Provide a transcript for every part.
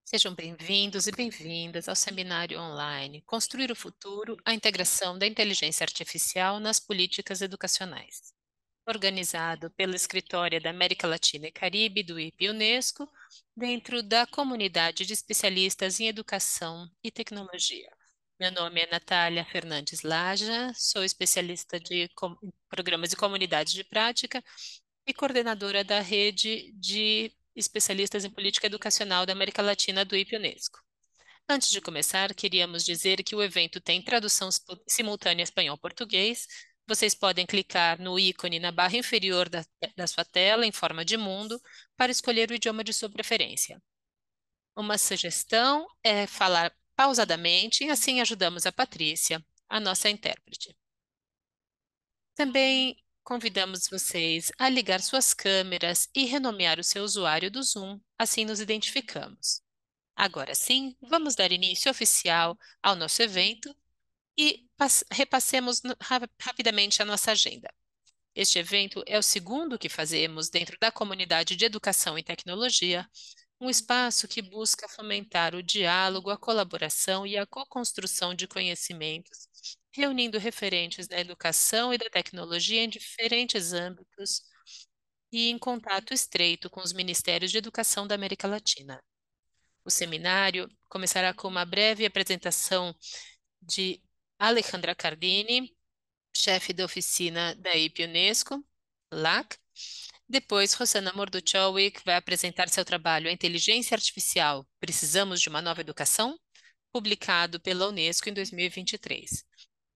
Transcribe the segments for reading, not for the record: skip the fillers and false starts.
Sejam bem-vindos e bem-vindas ao seminário online Construir o Futuro, a integração da inteligência artificial nas políticas educacionais, organizado pela Escritória da América Latina e Caribe do IP-UNESCO, dentro da comunidade de especialistas em educação e tecnologia. Meu nome é Natália Fernandes Laja, sou especialista de programas e comunidades de prática e coordenadora da rede de especialistas em política educacional da América Latina do IP-UNESCO. Antes de começar, queríamos dizer que o evento tem tradução simultânea espanhol-português. Vocês podem clicar no ícone na barra inferior da sua tela, em forma de mundo, para escolher o idioma de sua preferência. Uma sugestão é falar pausadamente, e assim ajudamos a Patrícia, a nossa intérprete. Também convidamos vocês a ligar suas câmeras e renomear o seu usuário do Zoom, assim nos identificamos. Agora sim, vamos dar início oficial ao nosso evento e repassemos rapidamente a nossa agenda. Este evento é o segundo que fazemos dentro da comunidade de educação e tecnologia, um espaço que busca fomentar o diálogo, a colaboração e a co-construção de conhecimentos, reunindo referentes da educação e da tecnologia em diferentes âmbitos e em contato estreito com os ministérios de educação da América Latina. O seminário começará com uma breve apresentação de Alejandra Cardini, chefe da oficina da IP-UNESCO, LAC. Depois, Rosana Morduchowicz vai apresentar seu trabalho A Inteligência Artificial, Precisamos de uma Nova Educação?, publicado pela Unesco em 2023.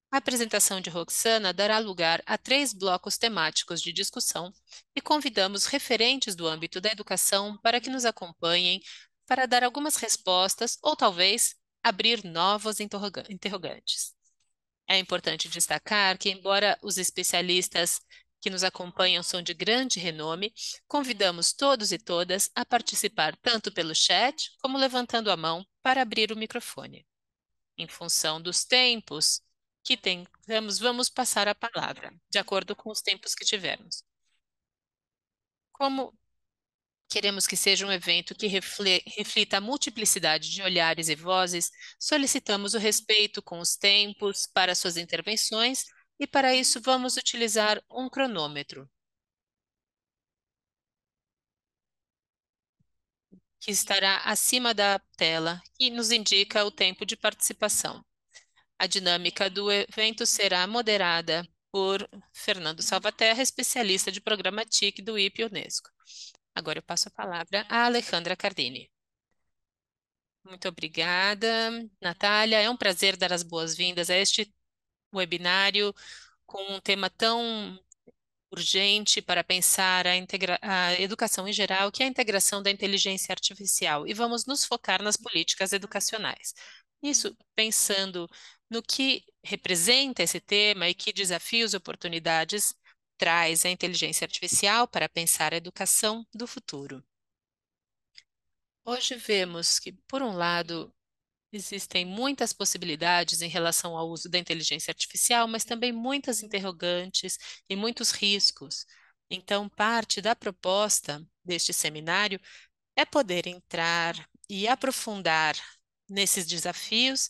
A apresentação de Roxana dará lugar a 3 blocos temáticos de discussão e convidamos referentes do âmbito da educação para que nos acompanhem para dar algumas respostas ou talvez abrir novos interrogantes. É importante destacar que, embora os especialistas que nos acompanham são de grande renome, convidamos todos e todas a participar tanto pelo chat como levantando a mão para abrir o microfone. Em função dos tempos que temos, vamos passar a palavra, de acordo com os tempos que tivermos. Como queremos que seja um evento que reflita a multiplicidade de olhares e vozes, solicitamos o respeito com os tempos para suas intervenções e, para isso, vamos utilizar um cronômetro que estará acima da tela e nos indica o tempo de participação. A dinâmica do evento será moderada por Fernando Salvaterra, especialista de programa TIC do IP-UNESCO. Agora eu passo a palavra a Alejandra Cardini. Muito obrigada, Natália. É um prazer dar as boas-vindas a este webinário com um tema tão urgente para pensar a educação em geral, que é a integração da inteligência artificial. E vamos nos focar nas políticas educacionais. Isso pensando no que representa esse tema e que desafios e oportunidades traz a inteligência artificial para pensar a educação do futuro. Hoje vemos que, por um lado, existem muitas possibilidades em relação ao uso da inteligência artificial, mas também muitas interrogantes e muitos riscos. Então, parte da proposta deste seminário é poder entrar e aprofundar nesses desafios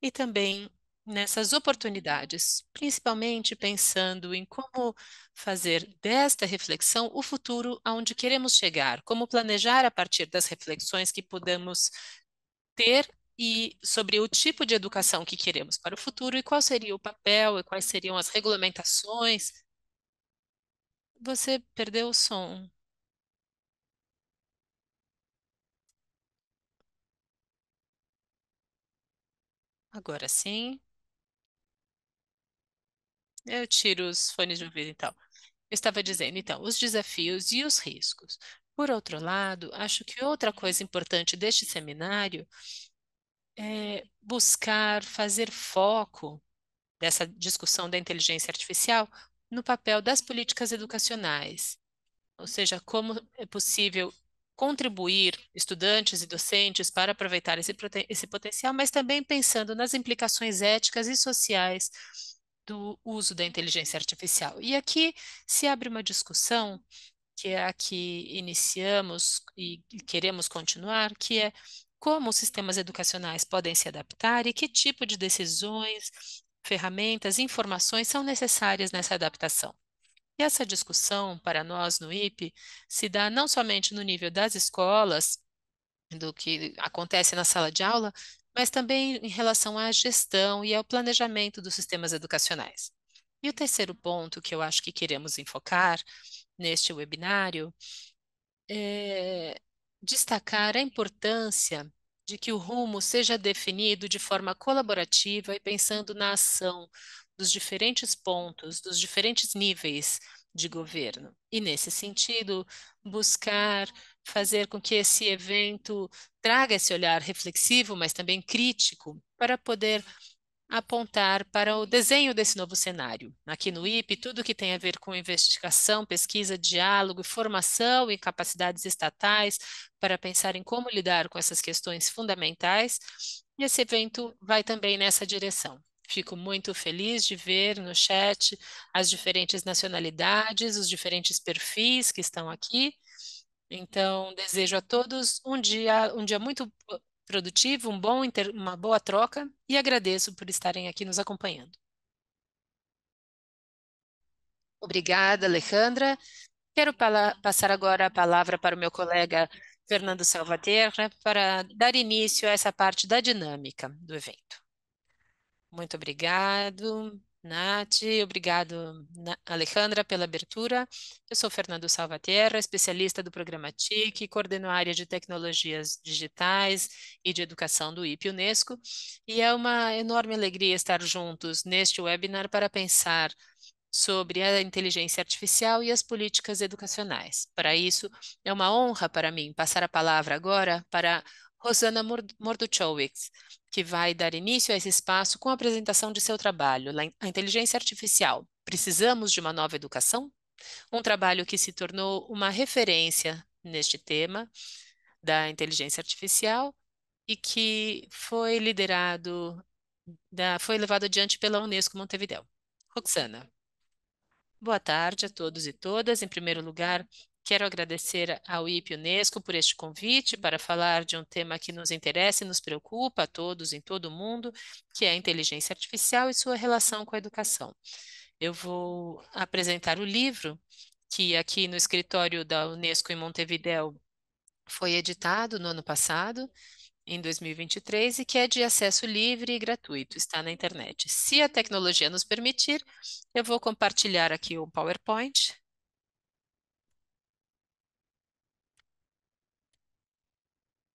e também nessas oportunidades, principalmente pensando em como fazer desta reflexão o futuro aonde queremos chegar, como planejar a partir das reflexões que podemos ter e sobre o tipo de educação que queremos para o futuro e qual seria o papel e quais seriam as regulamentações. Você perdeu o som. Agora sim. Eu tiro os fones de ouvido, então. Eu estava dizendo, então, os desafios e os riscos. Por outro lado, acho que outra coisa importante deste seminário é buscar fazer foco dessa discussão da inteligência artificial no papel das políticas educacionais. Ou seja, como é possível contribuir estudantes e docentes para aproveitar esse potencial, mas também pensando nas implicações éticas e sociais do uso da inteligência artificial. E aqui se abre uma discussão, que é a que iniciamos e queremos continuar, que é como os sistemas educacionais podem se adaptar e que tipo de decisões, ferramentas, informações são necessárias nessa adaptação. E essa discussão, para nós no IPE, se dá não somente no nível das escolas, do que acontece na sala de aula, mas também em relação à gestão e ao planejamento dos sistemas educacionais. E o terceiro ponto que eu acho que queremos enfocar neste webinário é destacar a importância de que o rumo seja definido de forma colaborativa e pensando na ação dos diferentes pontos, dos diferentes níveis de governo. E, nesse sentido, buscar fazer com que esse evento traga esse olhar reflexivo, mas também crítico, para poder apontar para o desenho desse novo cenário. Aqui no IPE, tudo que tem a ver com investigação, pesquisa, diálogo, formação e capacidades estatais para pensar em como lidar com essas questões fundamentais, e esse evento vai também nessa direção. Fico muito feliz de ver no chat as diferentes nacionalidades, os diferentes perfis que estão aqui. Então, desejo a todos um dia muito produtivo, uma boa troca e agradeço por estarem aqui nos acompanhando. Obrigada, Alejandra. Quero passar agora a palavra para o meu colega Fernando Salvaterra para dar início a essa parte da dinâmica do evento. Muito obrigado, Nath. Obrigado, Alejandra, pela abertura. Eu sou Fernando Salvaterra, especialista do programa TIC, coordeno a área de tecnologias digitais e de educação do IPE Unesco, e é uma enorme alegria estar juntos neste webinar para pensar sobre a inteligência artificial e as políticas educacionais. Para isso, é uma honra para mim passar a palavra agora para Rosana Morduchowicz, que vai dar início a esse espaço com a apresentação de seu trabalho, A Inteligência Artificial. Precisamos de uma nova educação? Um trabalho que se tornou uma referência neste tema da inteligência artificial e que foi levado adiante pela Unesco Montevideo. Roxana. Boa tarde a todos e todas. Em primeiro lugar, quero agradecer ao IPE Unesco por este convite para falar de um tema que nos interessa e nos preocupa a todos em todo o mundo, que é a inteligência artificial e sua relação com a educação. Eu vou apresentar o livro que aqui no escritório da Unesco em Montevideo foi editado no ano passado, em 2023, e que é de acesso livre e gratuito, está na internet. Se a tecnologia nos permitir, eu vou compartilhar aqui o PowerPoint.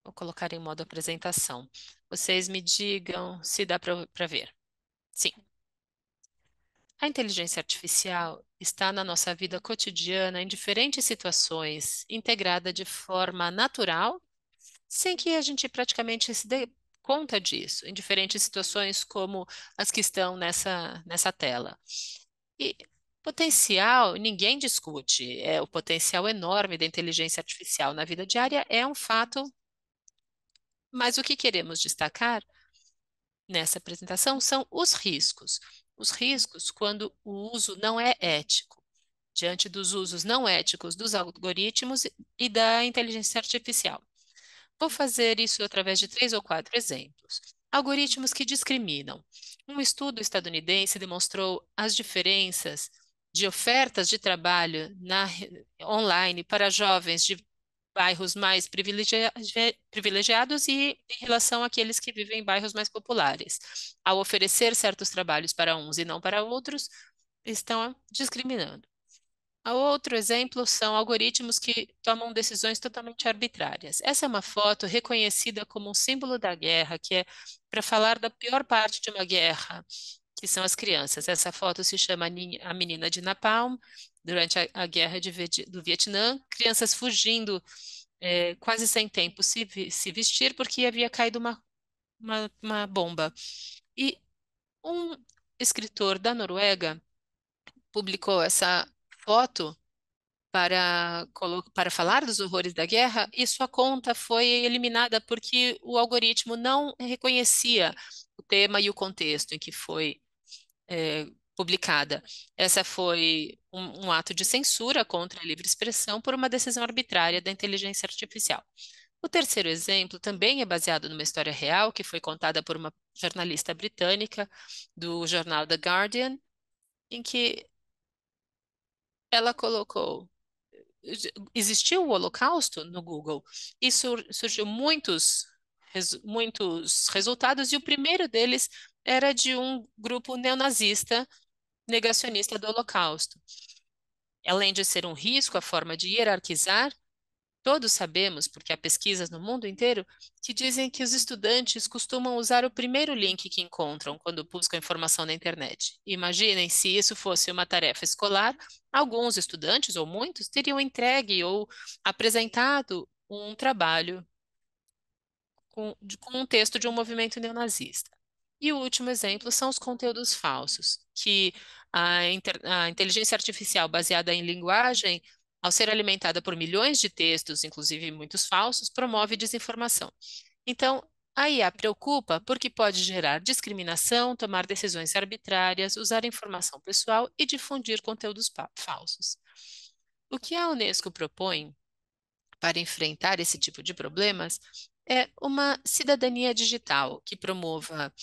Vou colocar em modo apresentação. Vocês me digam se dá para ver. Sim. A inteligência artificial está na nossa vida cotidiana em diferentes situações, integrada de forma natural sem que a gente praticamente se dê conta disso, em diferentes situações como as que estão nessa tela. E potencial, ninguém discute, é o potencial enorme da inteligência artificial na vida diária é um fato, mas o que queremos destacar nessa apresentação são os riscos. Os riscos quando o uso não é ético, diante dos usos não éticos dos algoritmos e da inteligência artificial. Vou fazer isso através de três ou quatro exemplos. Algoritmos que discriminam. Um estudo estadunidense demonstrou as diferenças de ofertas de trabalho online para jovens de bairros mais privilegiados e em relação àqueles que vivem em bairros mais populares. Ao oferecer certos trabalhos para uns e não para outros, estão discriminando. Outro exemplo são algoritmos que tomam decisões totalmente arbitrárias. Essa é uma foto reconhecida como um símbolo da guerra, que é para falar da pior parte de uma guerra, que são as crianças. Essa foto se chama A Menina de Napalm, durante a guerra do Vietnã, crianças fugindo quase sem tempo se vestir porque havia caído uma bomba. E um escritor da Noruega publicou essa foto para falar dos horrores da guerra, e sua conta foi eliminada porque o algoritmo não reconhecia o tema e o contexto em que foi é, publicada. Essa foi um ato de censura contra a livre expressão por uma decisão arbitrária da inteligência artificial. O terceiro exemplo também é baseado numa história real que foi contada por uma jornalista britânica do jornal The Guardian, em que ela colocou existiu o Holocausto no Google e surgiu muitos resultados, e o primeiro deles era de um grupo neonazista negacionista do Holocausto. Além de ser um risco, a forma de hierarquizar, todos sabemos, porque há pesquisas no mundo inteiro, que dizem que os estudantes costumam usar o primeiro link que encontram quando buscam informação na internet. Imaginem se isso fosse uma tarefa escolar, alguns estudantes, ou muitos, teriam entregue ou apresentado um trabalho com um texto de um movimento neonazista. E o último exemplo são os conteúdos falsos, que a inteligência artificial baseada em linguagem, ao ser alimentada por milhões de textos, inclusive muitos falsos, promove desinformação. Então, a IA preocupa porque pode gerar discriminação, tomar decisões arbitrárias, usar informação pessoal e difundir conteúdos falsos. O que a Unesco propõe para enfrentar esse tipo de problemas é uma cidadania digital que promova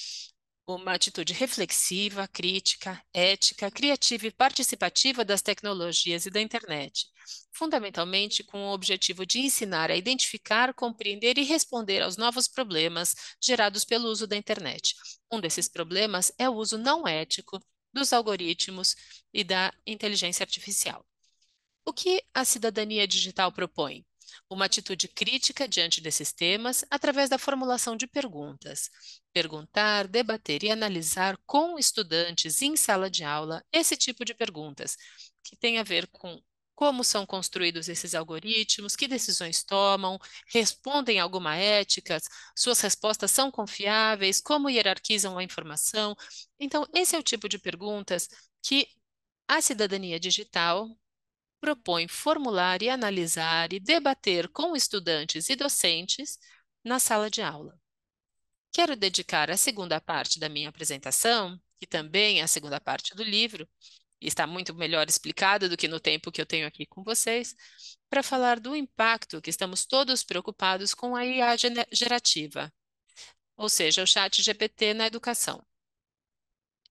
uma atitude reflexiva, crítica, ética, criativa e participativa das tecnologias e da internet, fundamentalmente com o objetivo de ensinar a identificar, compreender e responder aos novos problemas gerados pelo uso da internet. Um desses problemas é o uso não ético dos algoritmos e da inteligência artificial. O que a cidadania digital propõe? Uma atitude crítica diante desses temas através da formulação de perguntas. Perguntar, debater e analisar com estudantes em sala de aula esse tipo de perguntas, que tem a ver com como são construídos esses algoritmos, que decisões tomam, respondem a alguma ética, suas respostas são confiáveis, como hierarquizam a informação. Então, esse é o tipo de perguntas que a cidadania digital propõe formular e analisar e debater com estudantes e docentes na sala de aula. Quero dedicar a segunda parte da minha apresentação, que também é a segunda parte do livro, e está muito melhor explicado do que no tempo que eu tenho aqui com vocês, para falar do impacto que estamos todos preocupados com a IA gerativa, ou seja, o chat GPT na educação.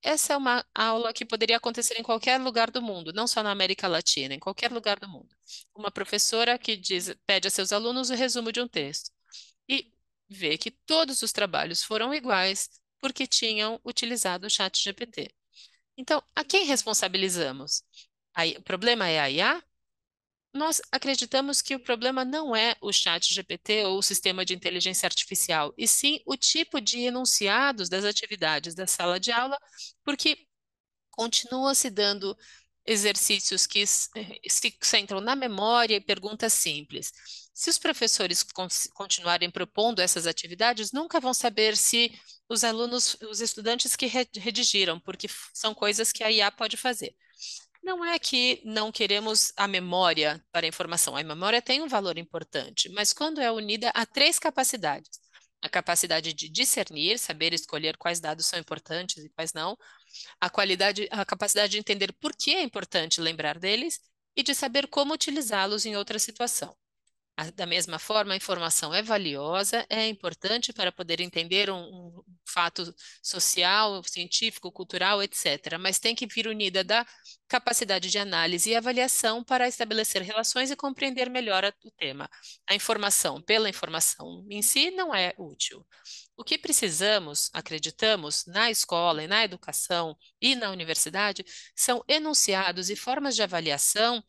Essa é uma aula que poderia acontecer em qualquer lugar do mundo, não só na América Latina, em qualquer lugar do mundo. Uma professora que pede a seus alunos o resumo de um texto e vê que todos os trabalhos foram iguais porque tinham utilizado o chat GPT. Então, a quem responsabilizamos? O problema é a IA? Nós acreditamos que o problema não é o chat GPT ou o sistema de inteligência artificial, e sim o tipo de enunciados das atividades da sala de aula, porque continua se dando exercícios que se centram na memória e perguntas simples. Se os professores continuarem propondo essas atividades, nunca vão saber se os alunos, os estudantes que redigiram, porque são coisas que a IA pode fazer. Não é que não queremos a memória para a informação. A memória tem um valor importante, mas quando é unida a três capacidades: a capacidade de discernir, saber escolher quais dados são importantes e quais não, a capacidade de entender por que é importante lembrar deles e de saber como utilizá-los em outra situação. Da mesma forma, a informação é valiosa, é importante para poder entender um fato social, científico, cultural, etc., mas tem que vir unida da capacidade de análise e avaliação para estabelecer relações e compreender melhor o tema. A informação pela informação em si não é útil. O que precisamos, acreditamos, na escola e na educação e na universidade são enunciados e formas de avaliação.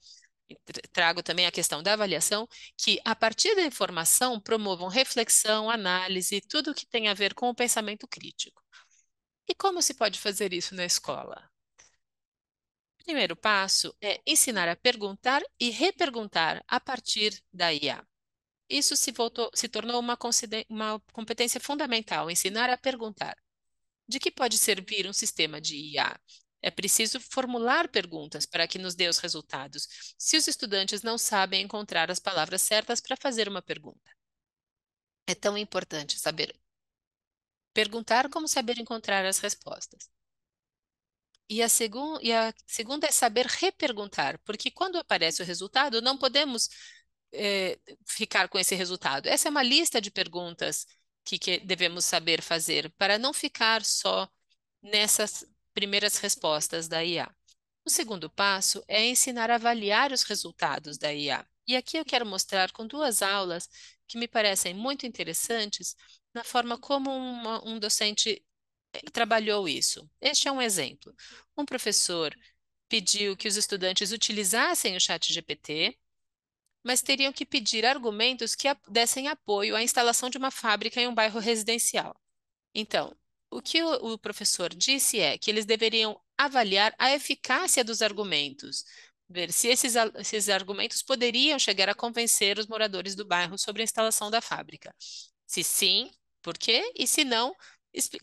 Trago também a questão da avaliação, que a partir da informação promovam reflexão, análise, tudo que tem a ver com o pensamento crítico. E como se pode fazer isso na escola? O primeiro passo é ensinar a perguntar e reperguntar a partir da IA. Isso se tornou uma competência fundamental, ensinar a perguntar. De que pode servir um sistema de IA? É preciso formular perguntas para que nos dê os resultados, se os estudantes não sabem encontrar as palavras certas para fazer uma pergunta. É tão importante saber perguntar como saber encontrar as respostas. E a segunda é saber reperguntar, porque quando aparece o resultado, não podemos ficar com esse resultado? Essa é uma lista de perguntas que devemos saber fazer para não ficar só nessas primeiras respostas da IA. O segundo passo é ensinar a avaliar os resultados da IA. E aqui eu quero mostrar com duas aulas que me parecem muito interessantes na forma como um docente trabalhou isso. Este é um exemplo. Um professor pediu que os estudantes utilizassem o chat GPT, mas teriam que pedir argumentos que dessem apoio à instalação de uma fábrica em um bairro residencial. Então, o que o professor disse é que eles deveriam avaliar a eficácia dos argumentos, ver se esses argumentos poderiam chegar a convencer os moradores do bairro sobre a instalação da fábrica. Se sim, por quê? E se não,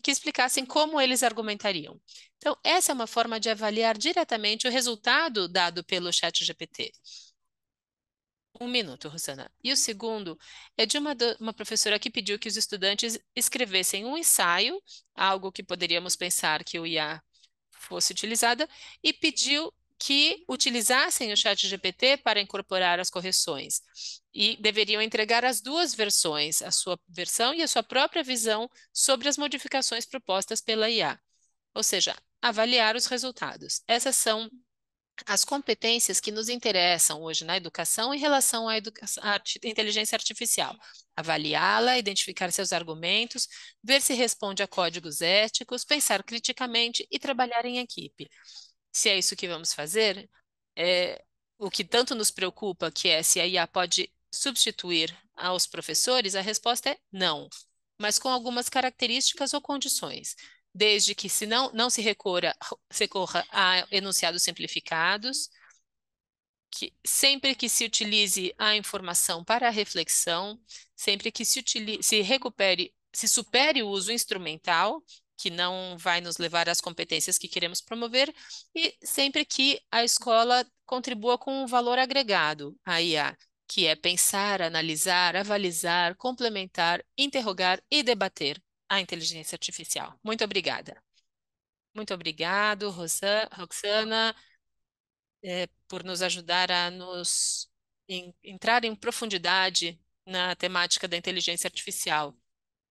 que explicassem como eles argumentariam. Então, essa é uma forma de avaliar diretamente o resultado dado pelo ChatGPT. Um minuto, Rosana. E o segundo é de uma professora que pediu que os estudantes escrevessem um ensaio, algo que poderíamos pensar que o IA fosse utilizada, e pediu que utilizassem o chat GPT para incorporar as correções. E deveriam entregar as duas versões, a sua versão e a sua própria visão sobre as modificações propostas pela IA. Ou seja, avaliar os resultados. Essas são as competências que nos interessam hoje na educação em relação à inteligência artificial. Avaliá-la, identificar seus argumentos, ver se responde a códigos éticos, pensar criticamente e trabalhar em equipe. Se é isso que vamos fazer, é, o que tanto nos preocupa, que é se a IA pode substituir aos professores, a resposta é não, mas com algumas características ou condições. Desde que se não se recorra a enunciados simplificados, que sempre que se utilize a informação para a reflexão, sempre que se recupere, se supere o uso instrumental, que não vai nos levar às competências que queremos promover, e sempre que a escola contribua com um valor agregado à IA, que é pensar, analisar, avalizar, complementar, interrogar e debater a inteligência artificial. Muito obrigada. Muito obrigado, Roxana, por nos ajudar a entrar em profundidade na temática da inteligência artificial.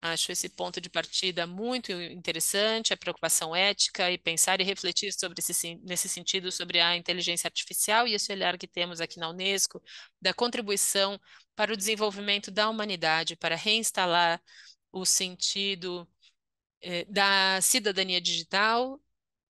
Acho esse ponto de partida muito interessante, a preocupação ética e pensar e refletir sobre nesse sentido sobre a inteligência artificial e esse olhar que temos aqui na Unesco da contribuição para o desenvolvimento da humanidade, para reinstalar o sentido, da cidadania digital,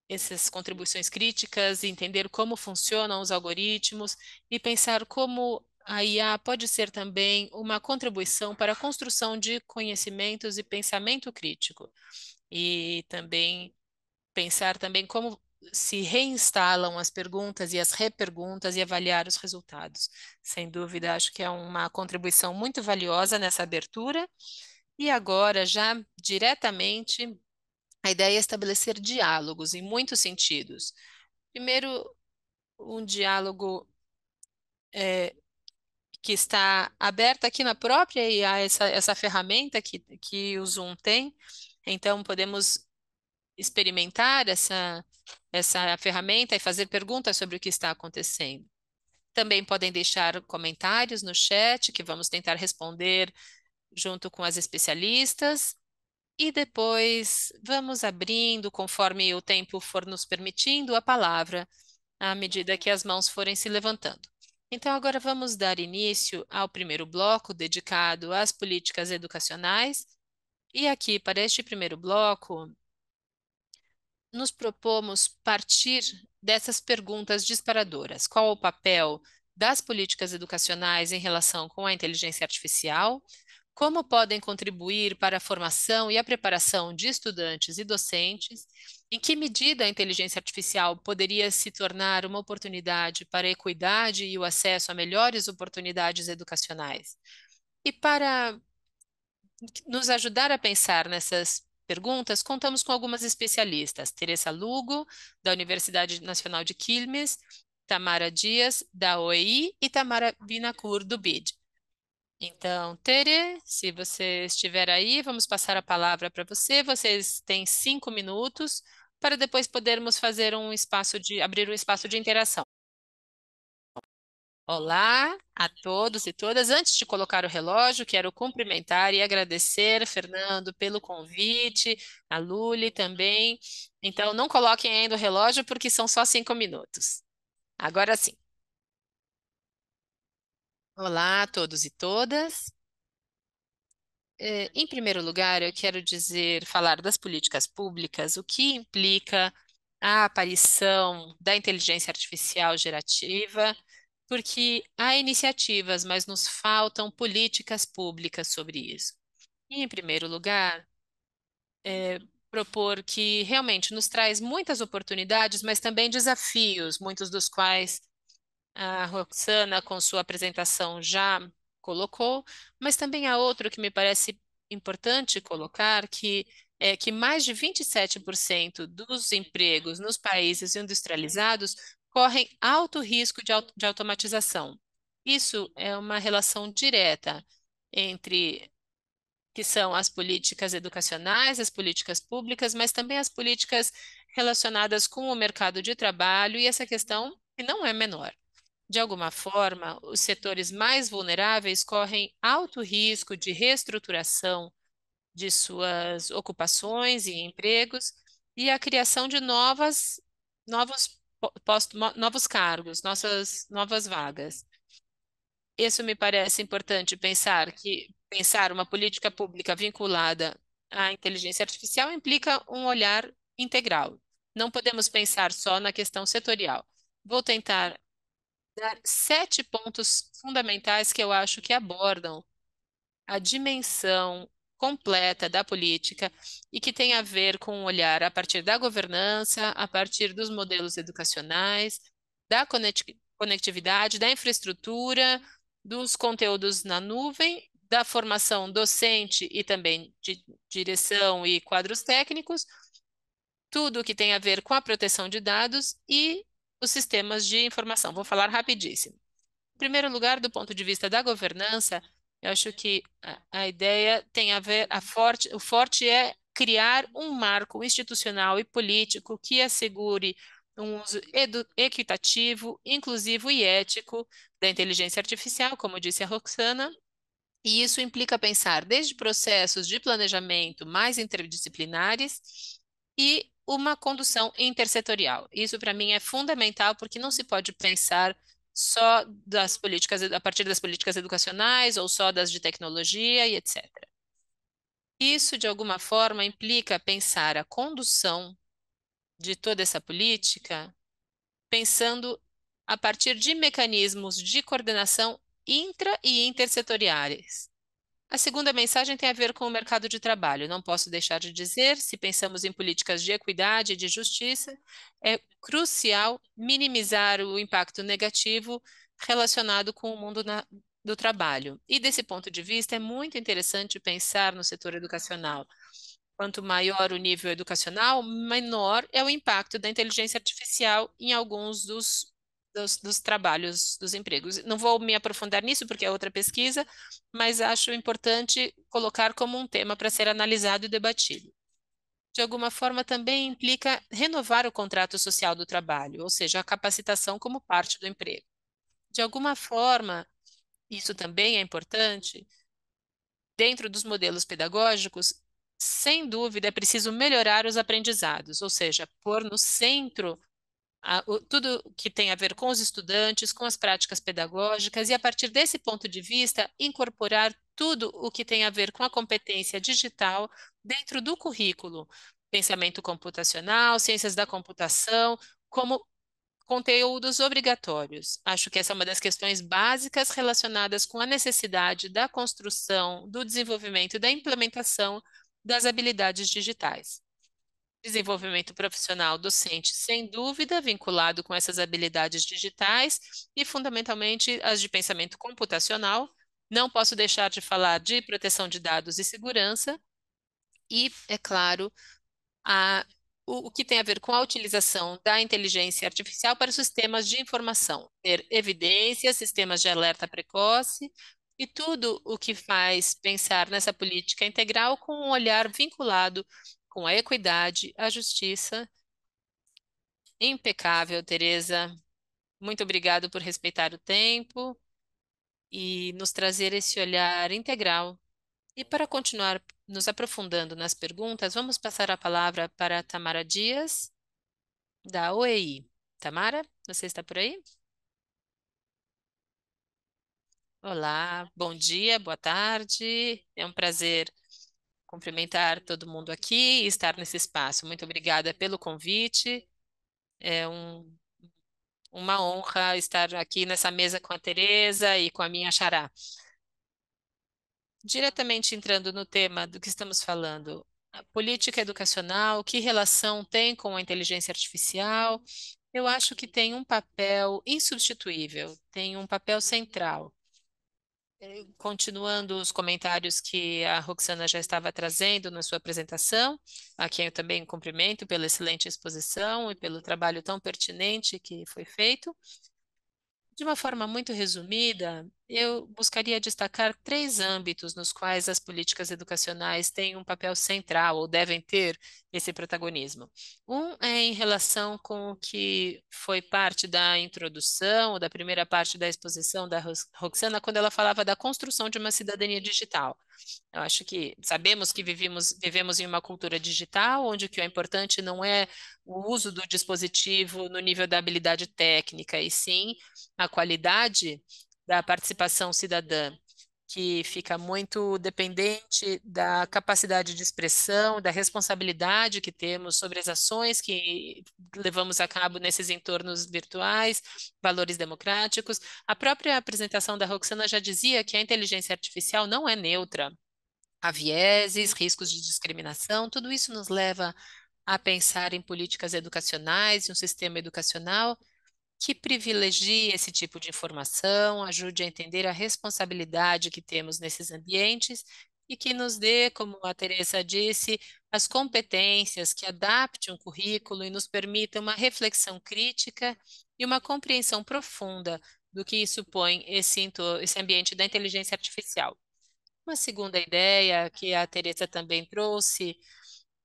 essas contribuições críticas, entender como funcionam os algoritmos e pensar como a IA pode ser também uma contribuição para a construção de conhecimentos e pensamento crítico. E também pensar também como se reinstalam as perguntas e as reperguntas e avaliar os resultados. Sem dúvida, acho que é uma contribuição muito valiosa nessa abertura. E agora, já diretamente a ideia é estabelecer diálogos em muitos sentidos. Primeiro, um diálogo que está aberto aqui na própria IA, essa ferramenta que o Zoom tem. Então, podemos experimentar essa ferramenta e fazer perguntas sobre o que está acontecendo. Também podem deixar comentários no chat, que vamos tentar responder junto com as especialistas. E depois vamos abrindo, conforme o tempo for nos permitindo, a palavra, à medida que as mãos forem se levantando. Então, agora vamos dar início ao primeiro bloco dedicado às políticas educacionais. E aqui, para este primeiro bloco, nos propomos partir dessas perguntas disparadoras. Qual o papel das políticas educacionais em relação com a inteligência artificial? Como podem contribuir para a formação e a preparação de estudantes e docentes? Em que medida a inteligência artificial poderia se tornar uma oportunidade para a equidade e o acesso a melhores oportunidades educacionais? E para nos ajudar a pensar nessas perguntas, contamos com algumas especialistas: Teresa Lugo, da Universidade Nacional de Quilmes, Tamara Dias, da OEI, e Tamara Binacur, do BID. Então, Tere, se você estiver aí, vamos passar a palavra para você. Vocês têm 5 minutos para depois podermos fazer abrir um espaço de interação. Olá a todos e todas. Antes de colocar o relógio, quero cumprimentar e agradecer, Fernando, pelo convite, a Luli também. Então, não coloquem ainda o relógio, porque são só 5 minutos. Agora sim. Olá a todos e todas. Em primeiro lugar, eu quero falar das políticas públicas, o que implica a aparição da inteligência artificial gerativa, porque há iniciativas, mas nos faltam políticas públicas sobre isso. E, em primeiro lugar, propor que realmente nos traz muitas oportunidades, mas também desafios, muitos dos quais a Roxana, com sua apresentação, já colocou, mas também há outro que me parece importante colocar, que é que mais de 27% dos empregos nos países industrializados correm alto risco de automatização. Isso é uma relação direta entre que são as políticas educacionais, as políticas públicas, mas também as políticas relacionadas com o mercado de trabalho e essa questão que não é menor. De alguma forma, os setores mais vulneráveis correm alto risco de reestruturação de suas ocupações e empregos e a criação de novos cargos, novas vagas. Isso me parece importante pensar uma política pública vinculada à inteligência artificial implica um olhar integral. Não podemos pensar só na questão setorial. Vou tentar dar 7 pontos fundamentais que eu acho que abordam a dimensão completa da política e que tem a ver com um olhar a partir da governança, a partir dos modelos educacionais, da conectividade, da infraestrutura, dos conteúdos na nuvem, da formação docente e também de direção e quadros técnicos, tudo o que tem a ver com a proteção de dados e os sistemas de informação. Vou falar rapidíssimo. Em primeiro lugar, do ponto de vista da governança, eu acho que a ideia tem a ver, o forte é criar um marco institucional e político que assegure um uso equitativo, inclusivo e ético da inteligência artificial, como disse a Roxana, e isso implica pensar desde processos de planejamento mais interdisciplinares e uma condução intersetorial. Isso, para mim, é fundamental porque não se pode pensar só das políticas, a partir das políticas educacionais ou só das de tecnologia e etc. Isso, de alguma forma, implica pensar a condução de toda essa política pensando a partir de mecanismos de coordenação intra e intersetoriais. A segunda mensagem tem a ver com o mercado de trabalho. Não posso deixar de dizer, se pensamos em políticas de equidade e de justiça, é crucial minimizar o impacto negativo relacionado com o mundo do trabalho. E desse ponto de vista, é muito interessante pensar no setor educacional. Quanto maior o nível educacional, menor é o impacto da inteligência artificial em alguns dos trabalhos, dos empregos. Não vou me aprofundar nisso, porque é outra pesquisa, mas acho importante colocar como um tema para ser analisado e debatido. De alguma forma, também implica renovar o contrato social do trabalho, ou seja, a capacitação como parte do emprego. De alguma forma, isso também é importante, dentro dos modelos pedagógicos, sem dúvida, é preciso melhorar os aprendizados, ou seja, pôr no centro tudo que tem a ver com os estudantes, com as práticas pedagógicas, e a partir desse ponto de vista, incorporar tudo o que tem a ver com a competência digital dentro do currículo, pensamento computacional, ciências da computação, como conteúdos obrigatórios. Acho que essa é uma das questões básicas relacionadas com a necessidade da construção, do desenvolvimento e da implementação das habilidades digitais. Desenvolvimento profissional docente, sem dúvida, vinculado com essas habilidades digitais e, fundamentalmente, as de pensamento computacional. Não posso deixar de falar de proteção de dados e segurança, e, é claro, a, o que tem a ver com a utilização da inteligência artificial para os sistemas de informação, ter evidências, sistemas de alerta precoce e tudo o que faz pensar nessa política integral com um olhar vinculado com a equidade, a justiça. Impecável, Teresa. Muito obrigado por respeitar o tempo e nos trazer esse olhar integral. E para continuar nos aprofundando nas perguntas, vamos passar a palavra para a Tamara Dias, da OEI. Tamara, você está por aí? Olá, bom dia, boa tarde. É um prazer cumprimentar todo mundo aqui e estar nesse espaço. Muito obrigada pelo convite. É uma honra estar aqui nessa mesa com a Teresa e com a minha xará. Diretamente entrando no tema do que estamos falando, a política educacional, que relação tem com a inteligência artificial? Eu acho que tem um papel insubstituível, tem um papel central. Continuando os comentários que a Roxana já estava trazendo na sua apresentação, a quem eu também cumprimento pela excelente exposição e pelo trabalho tão pertinente que foi feito. De uma forma muito resumida, eu buscaria destacar três âmbitos nos quais as políticas educacionais têm um papel central ou devem ter esse protagonismo. Um é em relação com o que foi parte da introdução, da primeira parte da exposição da Roxana, quando ela falava da construção de uma cidadania digital. Eu acho que sabemos que vivemos em uma cultura digital, onde o que é importante não é o uso do dispositivo no nível da habilidade técnica, e sim a qualidade da participação cidadã, que fica muito dependente da capacidade de expressão, da responsabilidade que temos sobre as ações que levamos a cabo nesses entornos virtuais, valores democráticos. A própria apresentação da Roxana já dizia que a inteligência artificial não é neutra. Há vieses, riscos de discriminação, tudo isso nos leva a pensar em políticas educacionais e um sistema educacional que privilegie esse tipo de informação, ajude a entender a responsabilidade que temos nesses ambientes e que nos dê, como a Teresa disse, as competências que adapte um currículo e nos permita uma reflexão crítica e uma compreensão profunda do que supõe esse ambiente da inteligência artificial. Uma segunda ideia que a Teresa também trouxe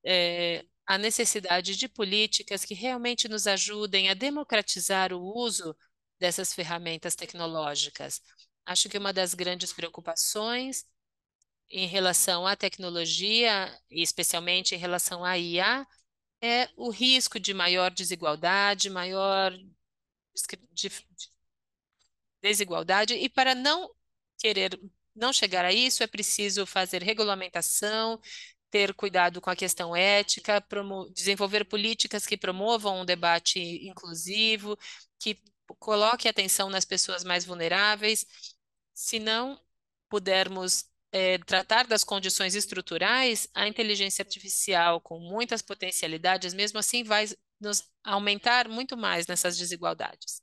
é a necessidade de políticas que realmente nos ajudem a democratizar o uso dessas ferramentas tecnológicas. Acho que uma das grandes preocupações em relação à tecnologia, e especialmente em relação à IA, é o risco de maior desigualdade, maior desigualdade, e para querer não chegar a isso, é preciso fazer regulamentação, ter cuidado com a questão ética, desenvolver políticas que promovam um debate inclusivo, que coloque atenção nas pessoas mais vulneráveis. Se não pudermos tratar das condições estruturais, a inteligência artificial, com muitas potencialidades, mesmo assim, vai nos aumentar muito mais nessas desigualdades.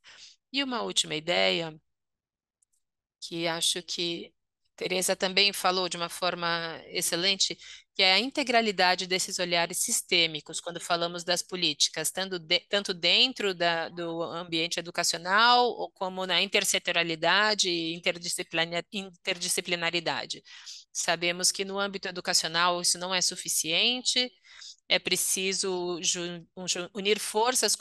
E uma última ideia que acho que Teresa também falou de uma forma excelente, que é a integralidade desses olhares sistêmicos quando falamos das políticas, tanto dentro do ambiente educacional, ou como na intersetorialidade e interdisciplinaridade. Sabemos que no âmbito educacional isso não é suficiente, é preciso unir forças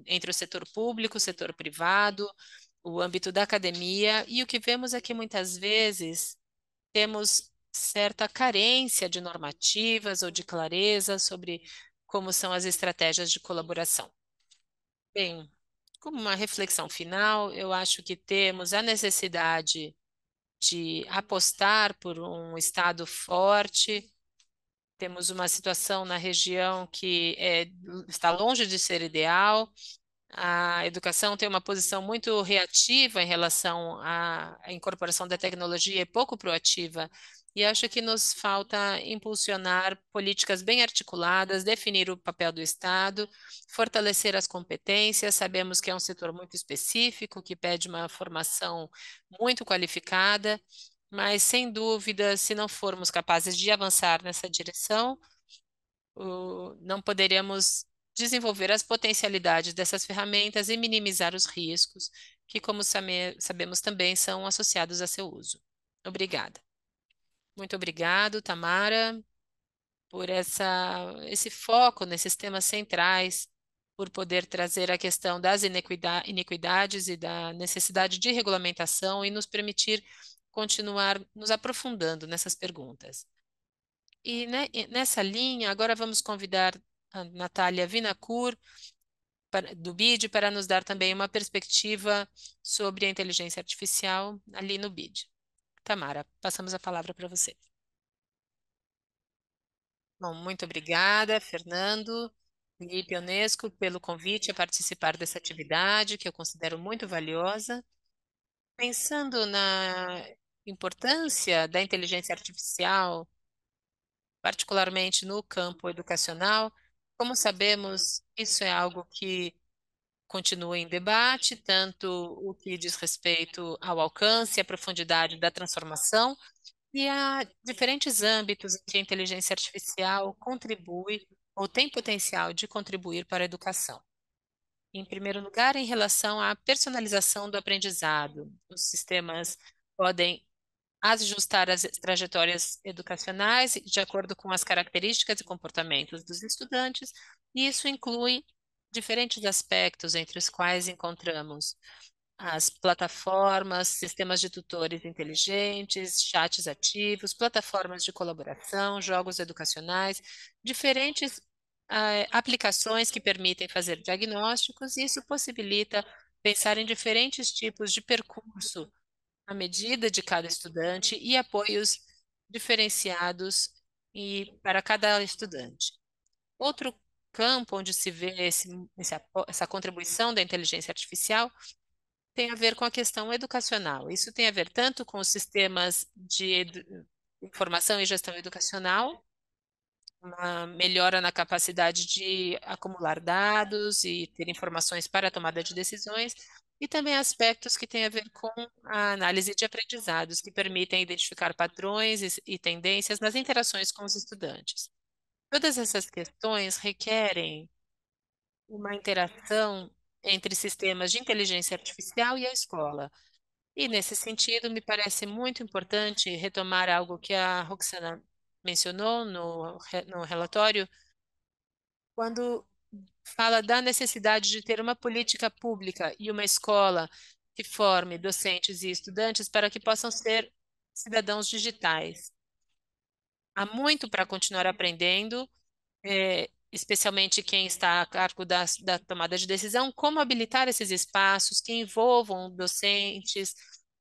entre o setor público, o setor privado, o âmbito da academia, e o que vemos é que muitas vezes temos certa carência de normativas ou de clareza sobre como são as estratégias de colaboração. Bem, como uma reflexão final, eu acho que temos a necessidade de apostar por um Estado forte. Temos uma situação na região que está longe de ser ideal. A educação tem uma posição muito reativa em relação à incorporação da tecnologia e pouco proativa. E acho que nos falta impulsionar políticas bem articuladas, definir o papel do Estado, fortalecer as competências. Sabemos que é um setor muito específico, que pede uma formação muito qualificada, mas sem dúvida, se não formos capazes de avançar nessa direção, não poderíamos desenvolver as potencialidades dessas ferramentas e minimizar os riscos, que, como sabemos, também são associados a seu uso. Obrigada. Muito obrigado, Tamara, por esse foco nesses temas centrais por poder trazer a questão das iniquidades e da necessidade de regulamentação e nos permitir continuar nos aprofundando nessas perguntas. E nessa linha, agora vamos convidar a Natália Vinacour, do BID, para nos dar também uma perspectiva sobre a inteligência artificial ali no BID. Tamara, passamos a palavra para você. Bom, muito obrigada, Fernando, Felipe Onesco, pelo convite a participar dessa atividade, que eu considero muito valiosa. Pensando na importância da inteligência artificial, particularmente no campo educacional, como sabemos, isso é algo que continua em debate, tanto o que diz respeito ao alcance e à profundidade da transformação, e há diferentes âmbitos em que a inteligência artificial contribui ou tem potencial de contribuir para a educação. Em primeiro lugar, em relação à personalização do aprendizado, os sistemas podem ajustar as trajetórias educacionais de acordo com as características e comportamentos dos estudantes, e isso inclui diferentes aspectos, entre os quais encontramos as plataformas, sistemas de tutores inteligentes, chats ativos, plataformas de colaboração, jogos educacionais, diferentes aplicações que permitem fazer diagnósticos, e isso possibilita pensar em diferentes tipos de percurso à medida de cada estudante e apoios diferenciados para cada estudante. Outro campo onde se vê essa contribuição da inteligência artificial tem a ver com a questão educacional. Isso tem a ver tanto com os sistemas de informação e gestão educacional, uma melhora na capacidade de acumular dados e ter informações para a tomada de decisões, e também aspectos que têm a ver com a análise de aprendizados, que permitem identificar padrões e tendências nas interações com os estudantes. Todas essas questões requerem uma interação entre sistemas de inteligência artificial e a escola. E, nesse sentido, me parece muito importante retomar algo que a Roxana mencionou no relatório, quando fala da necessidade de ter uma política pública e uma escola que forme docentes e estudantes para que possam ser cidadãos digitais. Há muito para continuar aprendendo, especialmente quem está a cargo da tomada de decisão, como habilitar esses espaços que envolvam docentes,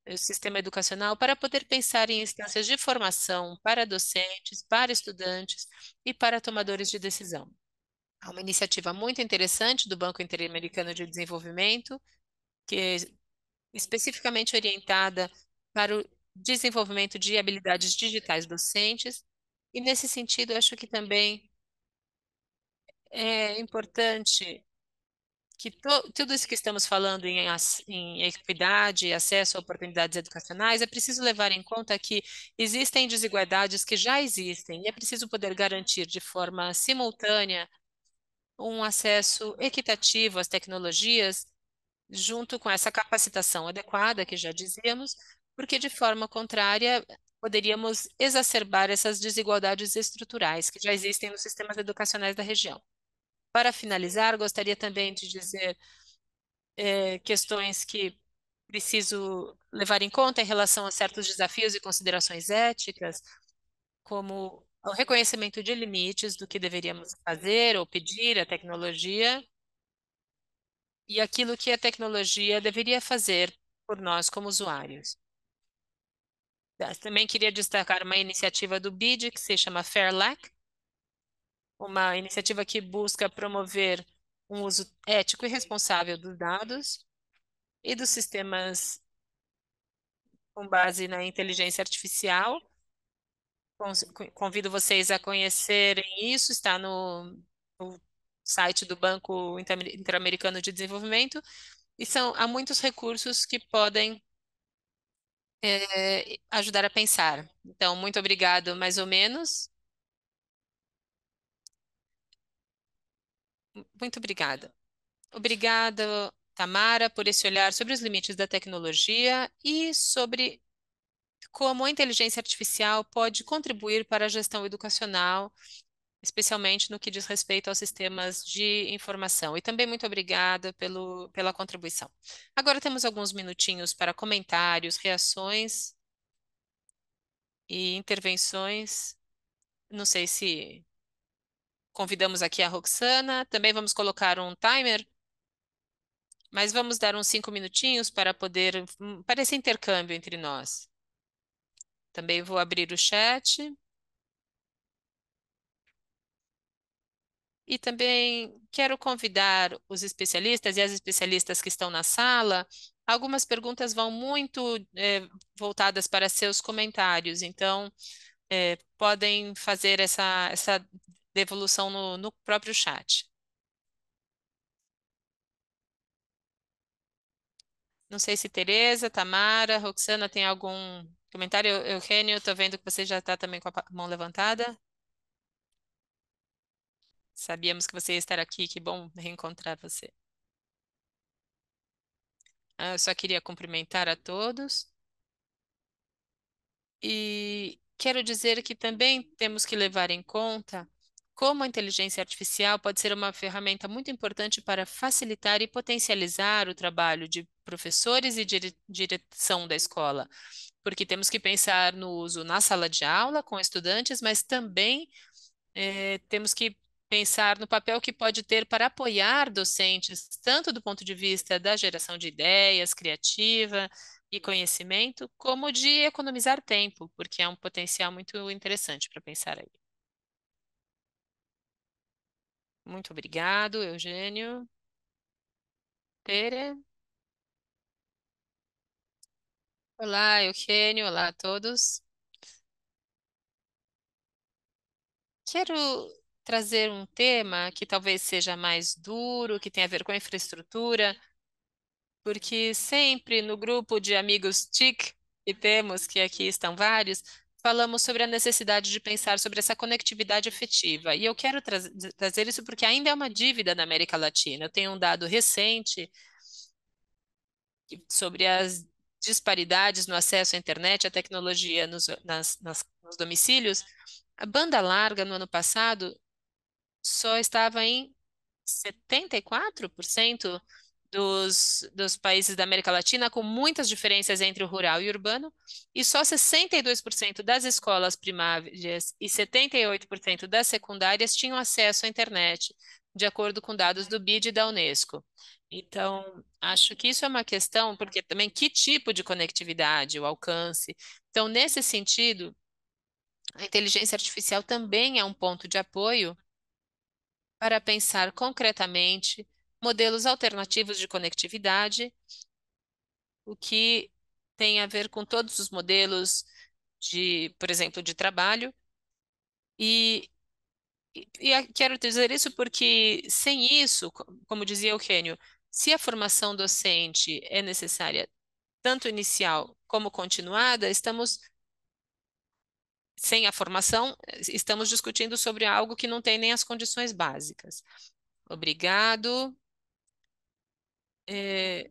o sistema educacional, para poder pensar em instâncias de formação para docentes, para estudantes e para tomadores de decisão. Há uma iniciativa muito interessante do Banco Interamericano de Desenvolvimento, que é especificamente orientada para o desenvolvimento de habilidades digitais docentes, e nesse sentido, eu acho que também é importante que tudo isso que estamos falando em equidade e acesso a oportunidades educacionais, é preciso levar em conta que existem desigualdades que já existem, e é preciso poder garantir de forma simultânea um acesso equitativo às tecnologias, junto com essa capacitação adequada, que já dizíamos, porque de forma contrária, poderíamos exacerbar essas desigualdades estruturais que já existem nos sistemas educacionais da região. Para finalizar, gostaria também de dizer questões que preciso levar em conta em relação a certos desafios e considerações éticas, como o reconhecimento de limites do que deveríamos fazer ou pedir à tecnologia e aquilo que a tecnologia deveria fazer por nós como usuários. Também queria destacar uma iniciativa do BID que se chama Fairlac, uma iniciativa que busca promover um uso ético e responsável dos dados e dos sistemas com base na inteligência artificial. Convido vocês a conhecerem isso, está no site do Banco Interamericano de Desenvolvimento, e há muitos recursos que podem ajudar a pensar. Então, muito obrigado, mais ou menos. Muito obrigada. Obrigada, Tamara, por esse olhar sobre os limites da tecnologia e sobre como a inteligência artificial pode contribuir para a gestão educacional, especialmente no que diz respeito aos sistemas de informação. E também muito obrigada pela contribuição. Agora temos alguns minutinhos para comentários, reações e intervenções. Não sei se convidamos aqui a Roxana. Também vamos colocar um timer, mas vamos dar uns 5 minutinhos para poder, para esse intercâmbio entre nós. Também vou abrir o chat. E também quero convidar os especialistas e as especialistas que estão na sala. Algumas perguntas vão muito voltadas para seus comentários, então podem fazer essa devolução no próprio chat. Não sei se Tereza, Tamara, Roxana tem algum comentário. Eugênio, estou vendo que você já está também com a mão levantada. Sabíamos que você ia estar aqui, que bom reencontrar você. Eu só queria cumprimentar a todos. E quero dizer que também temos que levar em conta como a inteligência artificial pode ser uma ferramenta muito importante para facilitar e potencializar o trabalho de professores e direção da escola, porque temos que pensar no uso na sala de aula com estudantes, mas também temos que pensar no papel que pode ter para apoiar docentes, tanto do ponto de vista da geração de ideias, criativa e conhecimento, como de economizar tempo, porque é um potencial muito interessante para pensar aí. Muito obrigado, Eugênio. Tere. Olá, Eugênio. Olá a todos. Quero trazer um tema que talvez seja mais duro, que tem a ver com a infraestrutura, porque sempre no grupo de amigos TIC que temos, que aqui estão vários, falamos sobre a necessidade de pensar sobre essa conectividade efetiva. E eu quero trazer isso porque ainda é uma dívida na América Latina. Eu tenho um dado recente sobre as disparidades no acesso à internet, à tecnologia nos domicílios. A banda larga no ano passado só estava em 74% dos países da América Latina, com muitas diferenças entre o rural e o urbano, e só 62% das escolas primárias e 78% das secundárias tinham acesso à internet, de acordo com dados do BID e da Unesco. Então, acho que isso é uma questão, porque também que tipo de conectividade, o alcance. Então, nesse sentido, a inteligência artificial também é um ponto de apoio para pensar concretamente modelos alternativos de conectividade, o que tem a ver com todos os modelos de, por exemplo, de trabalho. E, quero dizer isso porque, sem isso, como dizia Eugênio, se a formação docente é necessária, tanto inicial como continuada, estamos, sem a formação, estamos discutindo sobre algo que não tem nem as condições básicas. Obrigado. É,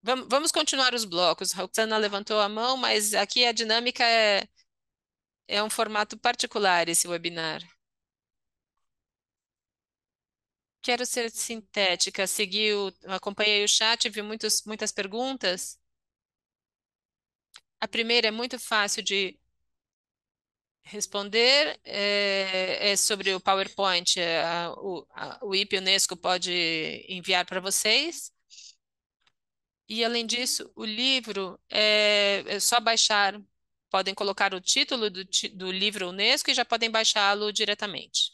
vamos continuar os blocos. Roxana levantou a mão, mas aqui a dinâmica é um formato particular, esse webinar. Quero ser sintética. Acompanhei o chat, vi muitas perguntas. A primeira é muito fácil de responder, é sobre o PowerPoint. O IP Unesco pode enviar para vocês. E, além disso, o livro é só baixar. Podem colocar o título do livro Unesco e já podem baixá-lo diretamente.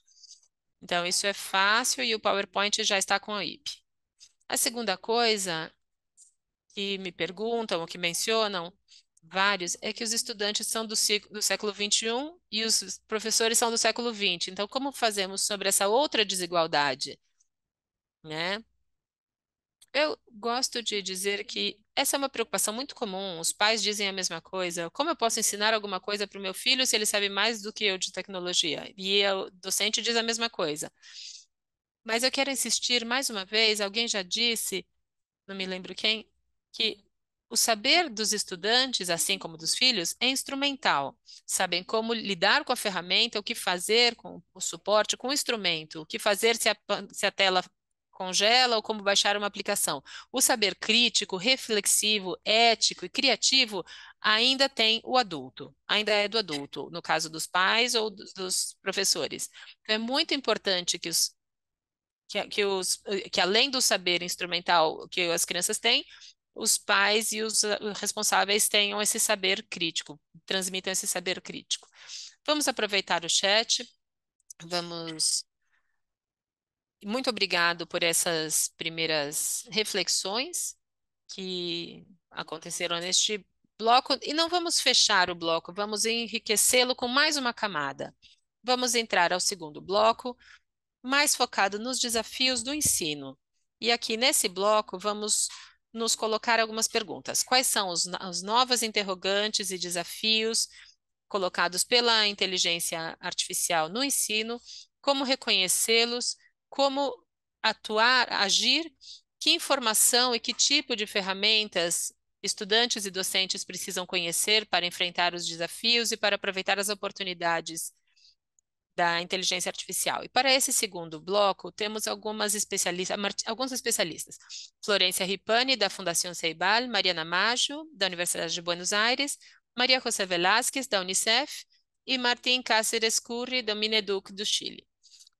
Então, isso é fácil e o PowerPoint já está com o IP. A segunda coisa que me perguntam, ou que mencionam, vários, é que os estudantes são do século XXI e os professores são do século XX. Então, como fazemos sobre essa outra desigualdade, né? Eu gosto de dizer que essa é uma preocupação muito comum. Os pais dizem a mesma coisa. Como eu posso ensinar alguma coisa para o meu filho se ele sabe mais do que eu de tecnologia? E o docente diz a mesma coisa. Mas eu quero insistir mais uma vez. Alguém já disse, não me lembro quem, que O saber dos estudantes, assim como dos filhos, é instrumental. Sabem como lidar com a ferramenta, o que fazer com o suporte, com o instrumento, o que fazer se a tela congela ou como baixar uma aplicação. O saber crítico, reflexivo, ético e criativo ainda tem o adulto, ainda é do adulto, no caso dos pais ou dos professores. Então, é muito importante que além do saber instrumental que as crianças têm, os pais e os responsáveis tenham esse saber crítico, transmitam esse saber crítico. Vamos aproveitar o chat. Vamos. Muito obrigado por essas primeiras reflexões que aconteceram neste bloco. E não vamos fechar o bloco, vamos enriquecê-lo com mais uma camada. Vamos entrar ao segundo bloco, mais focado nos desafios do ensino. E aqui nesse bloco vamos nos colocar algumas perguntas. Quais são os novos interrogantes e desafios colocados pela inteligência artificial no ensino? Como reconhecê-los? Como atuar, agir? Que informação e que tipo de ferramentas estudantes e docentes precisam conhecer para enfrentar os desafios e para aproveitar as oportunidades da inteligência artificial. E para esse segundo bloco, temos alguns especialistas. Florência Ripani, da Fundação Ceibal, Mariana Maggio, da Universidade de Buenos Aires, Maria José Velázquez, da Unicef, e Martim Cáceres Curri, da Mineduc, do Chile.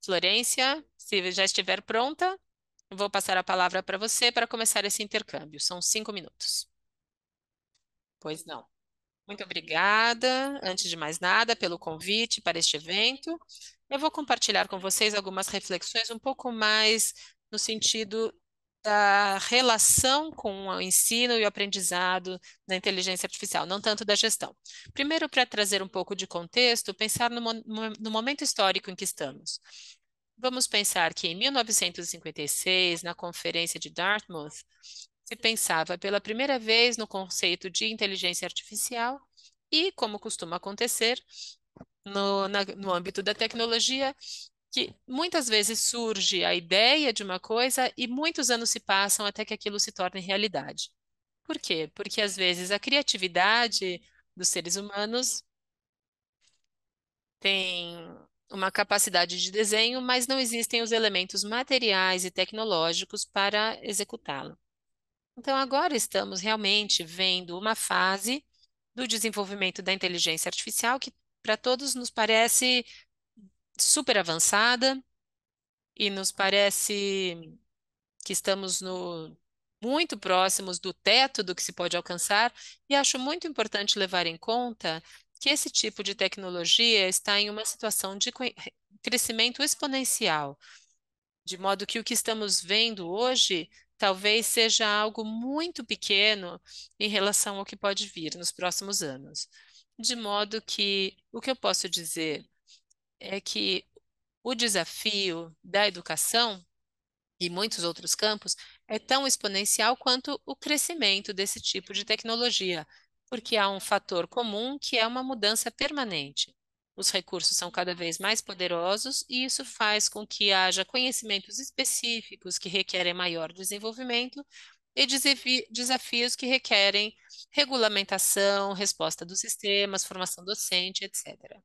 Florência, se já estiver pronta, vou passar a palavra para você para começar esse intercâmbio. São 5 minutos. Pois não. Muito obrigada, antes de mais nada, pelo convite para este evento. Eu vou compartilhar com vocês algumas reflexões um pouco mais no sentido da relação com o ensino e o aprendizado da inteligência artificial, não tanto da gestão. Primeiro, para trazer um pouco de contexto, pensar no momento histórico em que estamos. Vamos pensar que em 1956, na Conferência de Dartmouth, se pensava pela primeira vez no conceito de inteligência artificial e, como costuma acontecer no âmbito da tecnologia, que muitas vezes surge a ideia de uma coisa e muitos anos se passam até que aquilo se torne realidade. Por quê? Porque às vezes a criatividade dos seres humanos tem uma capacidade de desenho, mas não existem os elementos materiais e tecnológicos para executá-lo. Então, agora estamos realmente vendo uma fase do desenvolvimento da inteligência artificial que para todos nos parece super avançada e nos parece que estamos muito próximos do teto do que se pode alcançar, e acho muito importante levar em conta que esse tipo de tecnologia está em uma situação de crescimento exponencial, de modo que o que estamos vendo hoje talvez seja algo muito pequeno em relação ao que pode vir nos próximos anos. De modo que o que eu posso dizer é que o desafio da educação e muitos outros campos é tão exponencial quanto o crescimento desse tipo de tecnologia, porque há um fator comum que é uma mudança permanente. Os recursos são cada vez mais poderosos e isso faz com que haja conhecimentos específicos que requerem maior desenvolvimento e desafios que requerem regulamentação, resposta dos sistemas, formação docente, etc.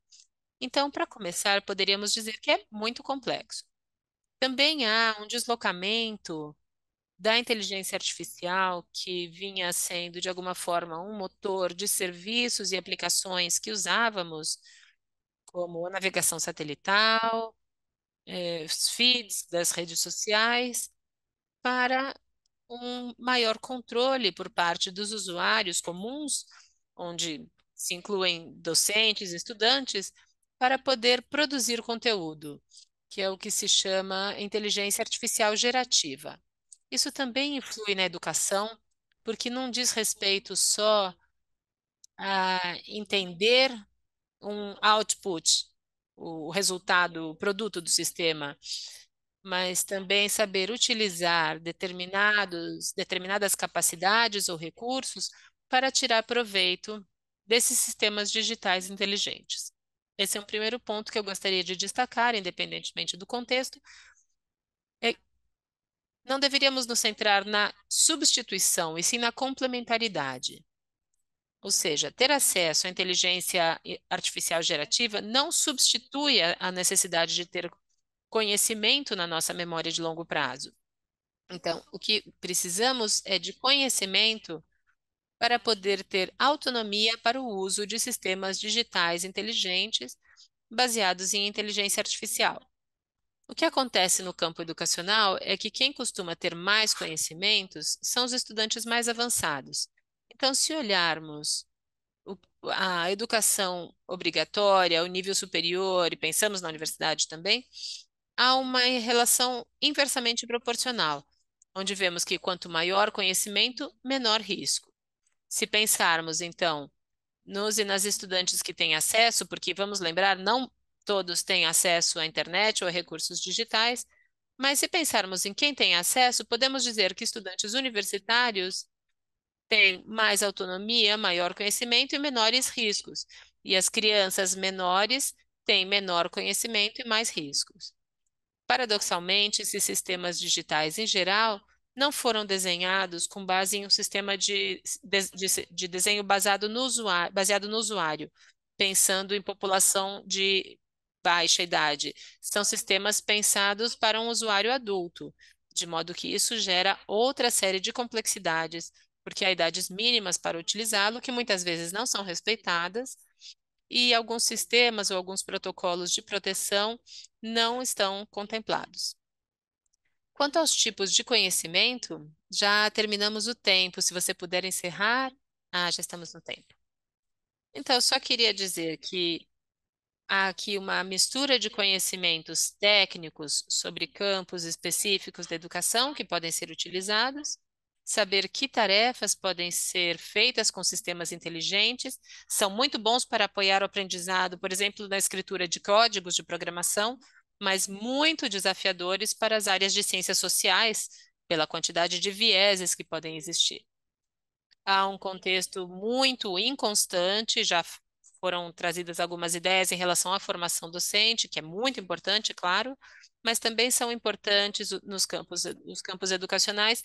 Então, para começar, poderíamos dizer que é muito complexo. Também há um deslocamento da inteligência artificial que vinha sendo, de alguma forma, um motor de serviços e aplicações que usávamos, como a navegação satelital, os feeds das redes sociais, para um maior controle por parte dos usuários comuns, onde se incluem docentes e estudantes, para poder produzir conteúdo, que é o que se chama inteligência artificial gerativa. Isso também influi na educação, porque não diz respeito só a entender um output, o resultado, o produto do sistema, mas também saber utilizar determinadas capacidades ou recursos para tirar proveito desses sistemas digitais inteligentes. Esse é um primeiro ponto que eu gostaria de destacar, independentemente do contexto, é Não deveríamos nos centrar na substituição, e sim na complementaridade. Ou seja, ter acesso à inteligência artificial gerativa não substitui a necessidade de ter conhecimento na nossa memória de longo prazo. Então, o que precisamos é de conhecimento para poder ter autonomia para o uso de sistemas digitais inteligentes baseados em inteligência artificial. O que acontece no campo educacional é que quem costuma ter mais conhecimentos são os estudantes mais avançados. Então, se olharmos o- a educação obrigatória, o nível superior, e pensamos na universidade também, há uma relação inversamente proporcional, onde vemos que quanto maior conhecimento, menor risco. Se pensarmos, então, nos e nas estudantes que têm acesso, porque vamos lembrar, não todos têm acesso à internet ou a recursos digitais, mas se pensarmos em quem tem acesso, podemos dizer que estudantes universitários têm mais autonomia, maior conhecimento e menores riscos, e as crianças menores têm menor conhecimento e mais riscos. Paradoxalmente, esses sistemas digitais, em geral, não foram desenhados com base em um sistema de desenho baseado no usuário, pensando em população de baixa idade. São sistemas pensados para um usuário adulto, de modo que isso gera outra série de complexidades, porque há idades mínimas para utilizá-lo que muitas vezes não são respeitadas e alguns sistemas ou alguns protocolos de proteção não estão contemplados. Quanto aos tipos de conhecimento, já terminamos o tempo. Se você puder encerrar. Ah, já estamos no tempo. Então, eu só queria dizer que há aqui uma mistura de conhecimentos técnicos sobre campos específicos da educação que podem ser utilizados, saber que tarefas podem ser feitas com sistemas inteligentes, são muito bons para apoiar o aprendizado, por exemplo, na escritura de códigos de programação, mas muito desafiadores para as áreas de ciências sociais, pela quantidade de vieses que podem existir. Há um contexto muito inconstante, já foram trazidas algumas ideias em relação à formação docente, que é muito importante, claro, mas também são importantes nos campos educacionais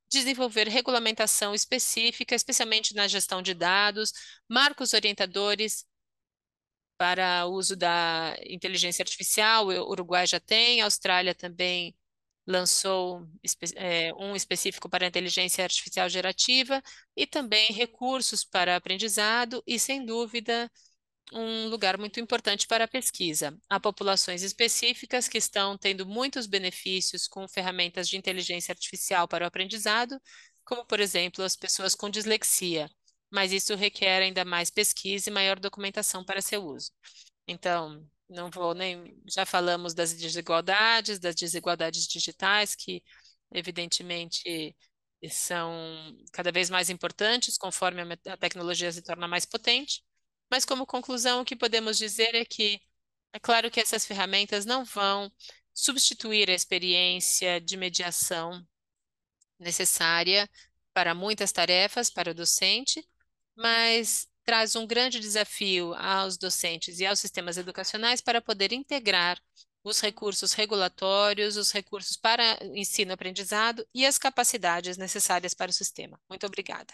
desenvolver regulamentação específica, especialmente na gestão de dados, marcos orientadores para o uso da inteligência artificial. O Uruguai já tem, a Austrália também lançou um específico para a inteligência artificial gerativa e também recursos para aprendizado e, sem dúvida, um lugar muito importante para a pesquisa. Há populações específicas que estão tendo muitos benefícios com ferramentas de inteligência artificial para o aprendizado, como, por exemplo, as pessoas com dislexia, mas isso requer ainda mais pesquisa e maior documentação para seu uso. Então, não vou nem. Já falamos das desigualdades digitais, que evidentemente são cada vez mais importantes conforme a tecnologia se torna mais potente. Mas, como conclusão, o que podemos dizer é que é claro que essas ferramentas não vão substituir a experiência de mediação necessária para muitas tarefas para o docente, mas traz um grande desafio aos docentes e aos sistemas educacionais para poder integrar os recursos regulatórios, os recursos para ensino-aprendizado e as capacidades necessárias para o sistema. Muito obrigada.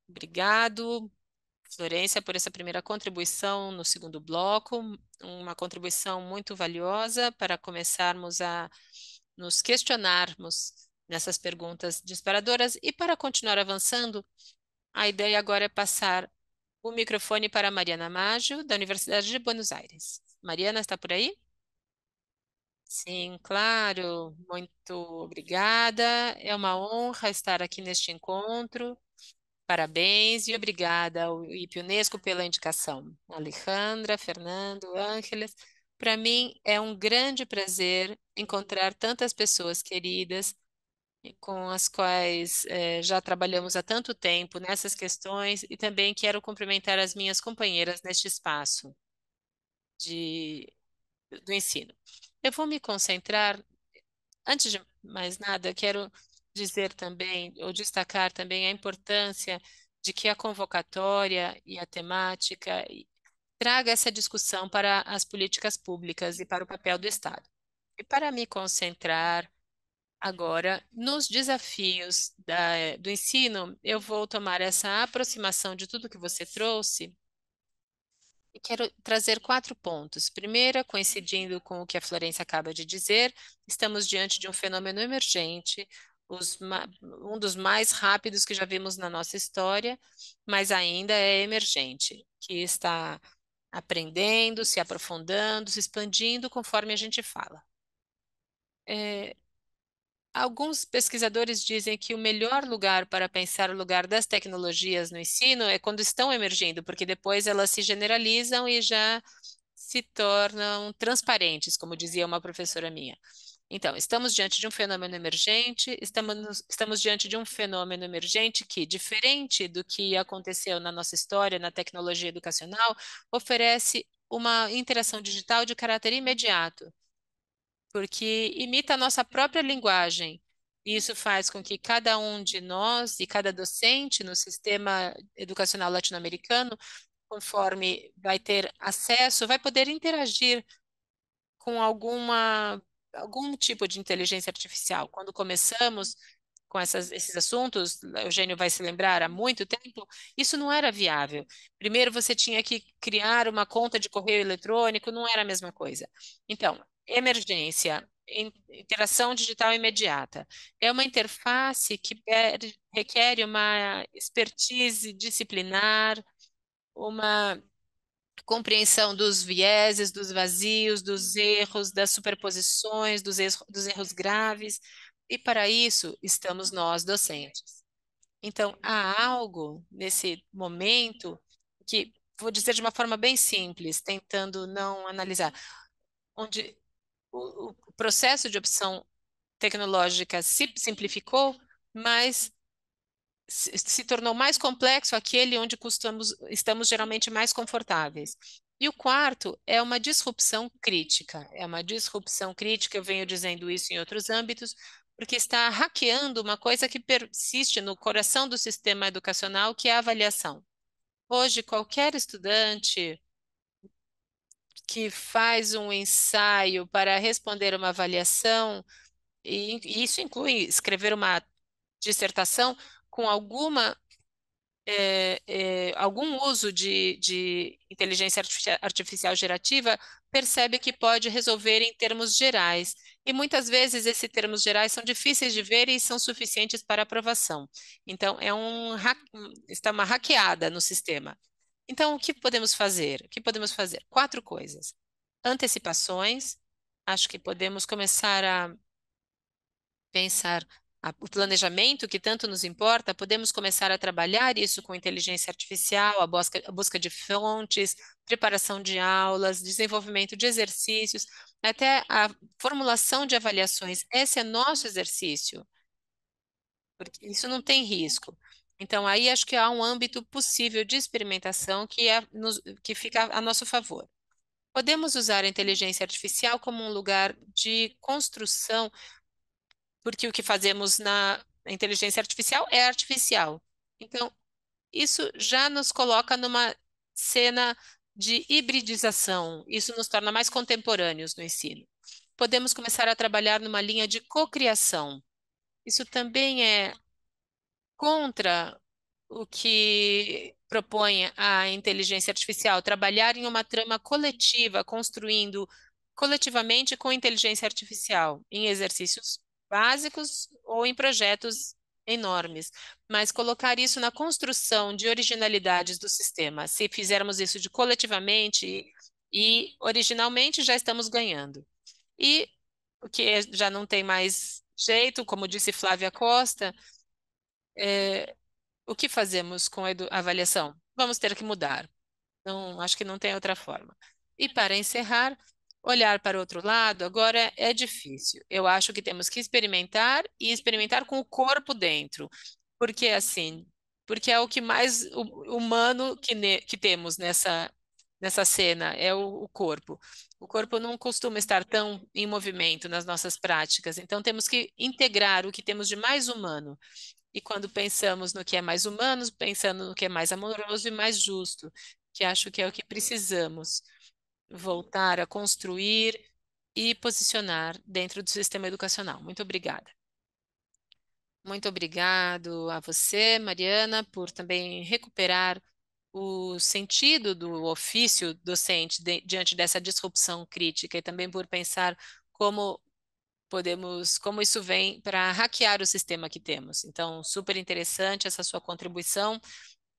Obrigado, Florência, por essa primeira contribuição no segundo bloco, uma contribuição muito valiosa para começarmos a nos questionarmos nessas perguntas disparadoras e para continuar avançando, a ideia agora é passar o microfone para Mariana Maggio, da Universidade de Buenos Aires. Mariana, está por aí? Sim, claro. Muito obrigada. É uma honra estar aqui neste encontro. Parabéns e obrigada ao IP Unesco pela indicação. Alejandra, Fernando, Ângeles. Para mim é um grande prazer encontrar tantas pessoas queridas e com as quais já trabalhamos há tanto tempo nessas questões e também quero cumprimentar as minhas companheiras neste espaço de, do ensino. Eu vou me concentrar, antes de mais nada, quero dizer também, ou destacar também a importância de que a convocatória e a temática traga essa discussão para as políticas públicas e para o papel do Estado. E para me concentrar Agora, nos desafios do ensino, eu vou tomar essa aproximação de tudo que você trouxe e quero trazer quatro pontos. Primeira, coincidindo com o que a Florência acaba de dizer, estamos diante de um fenômeno emergente, um dos mais rápidos que já vimos na nossa história, mas ainda é emergente, que está aprendendo, se aprofundando, se expandindo conforme a gente fala. É, Alguns pesquisadores dizem que o melhor lugar para pensar o lugar das tecnologias no ensino é quando estão emergindo, porque depois elas se generalizam e já se tornam transparentes, como dizia uma professora minha. Então, estamos diante de um fenômeno emergente, estamos diante de um fenômeno emergente que, diferente do que aconteceu na nossa história, na tecnologia educacional, oferece uma interação digital de caráter imediato, porque imita a nossa própria linguagem. Isso faz com que cada um de nós e cada docente no sistema educacional latino-americano, conforme vai ter acesso, vai poder interagir com algum tipo de inteligência artificial. Quando começamos com esses assuntos, o Eugênio vai se lembrar, há muito tempo, isso não era viável. Primeiro você tinha que criar uma conta de correio eletrônico, não era a mesma coisa. Então, emergência, interação digital imediata. É uma interface que requer uma expertise disciplinar, uma compreensão dos vieses, dos vazios, dos erros, das superposições, dos erros graves, e para isso estamos nós, docentes. Então, há algo nesse momento que, vou dizer de uma forma bem simples, tentando não analisar, onde o processo de opção tecnológica se simplificou, mas se tornou mais complexo aquele onde estamos geralmente mais confortáveis. E o quarto é uma disrupção crítica. É uma disrupção crítica, eu venho dizendo isso em outros âmbitos, porque está hackeando uma coisa que persiste no coração do sistema educacional, que é a avaliação. Hoje, qualquer estudante que faz um ensaio para responder uma avaliação, e isso inclui escrever uma dissertação com algum uso de inteligência artificial gerativa, percebe que pode resolver em termos gerais. E muitas vezes esses termos gerais são difíceis de ver e são suficientes para aprovação. Então, está uma hackeada no sistema. Então, o que podemos fazer? O que podemos fazer? Quatro coisas. Antecipações. Acho que podemos começar a pensar o planejamento que tanto nos importa, podemos começar a trabalhar isso com inteligência artificial, a busca de fontes, preparação de aulas, desenvolvimento de exercícios, até a formulação de avaliações. Esse é nosso exercício, porque isso não tem risco. Então, aí acho que há um âmbito possível de experimentação que fica a nosso favor. Podemos usar a inteligência artificial como um lugar de construção, porque o que fazemos na inteligência artificial é artificial. Então, isso já nos coloca numa cena de hibridização, isso nos torna mais contemporâneos no ensino. Podemos começar a trabalhar numa linha de cocriação. Isso também é contra o que propõe a inteligência artificial, trabalhar em uma trama coletiva, construindo coletivamente com inteligência artificial, em exercícios básicos ou em projetos enormes, mas colocar isso na construção de originalidades do sistema. Se fizermos isso de coletivamente e originalmente, já estamos ganhando. E o que já não tem mais jeito, como disse Flávia Costa, o que fazemos com a avaliação? Vamos ter que mudar. Não, acho que não tem outra forma. E para encerrar, olhar para o outro lado agora é difícil. Eu acho que temos que experimentar e experimentar com o corpo dentro, porque assim, porque é o que mais humano que temos nessa cena é o corpo. O corpo não costuma estar tão em movimento nas nossas práticas, então temos que integrar o que temos de mais humano. E quando pensamos no que é mais humano, pensando no que é mais amoroso e mais justo, que acho que é o que precisamos voltar a construir e posicionar dentro do sistema educacional. Muito obrigada. Muito obrigado a você, Mariana, por também recuperar o sentido do ofício docente diante dessa disrupção crítica e também por pensar como como isso vem para hackear o sistema que temos. Então, super interessante essa sua contribuição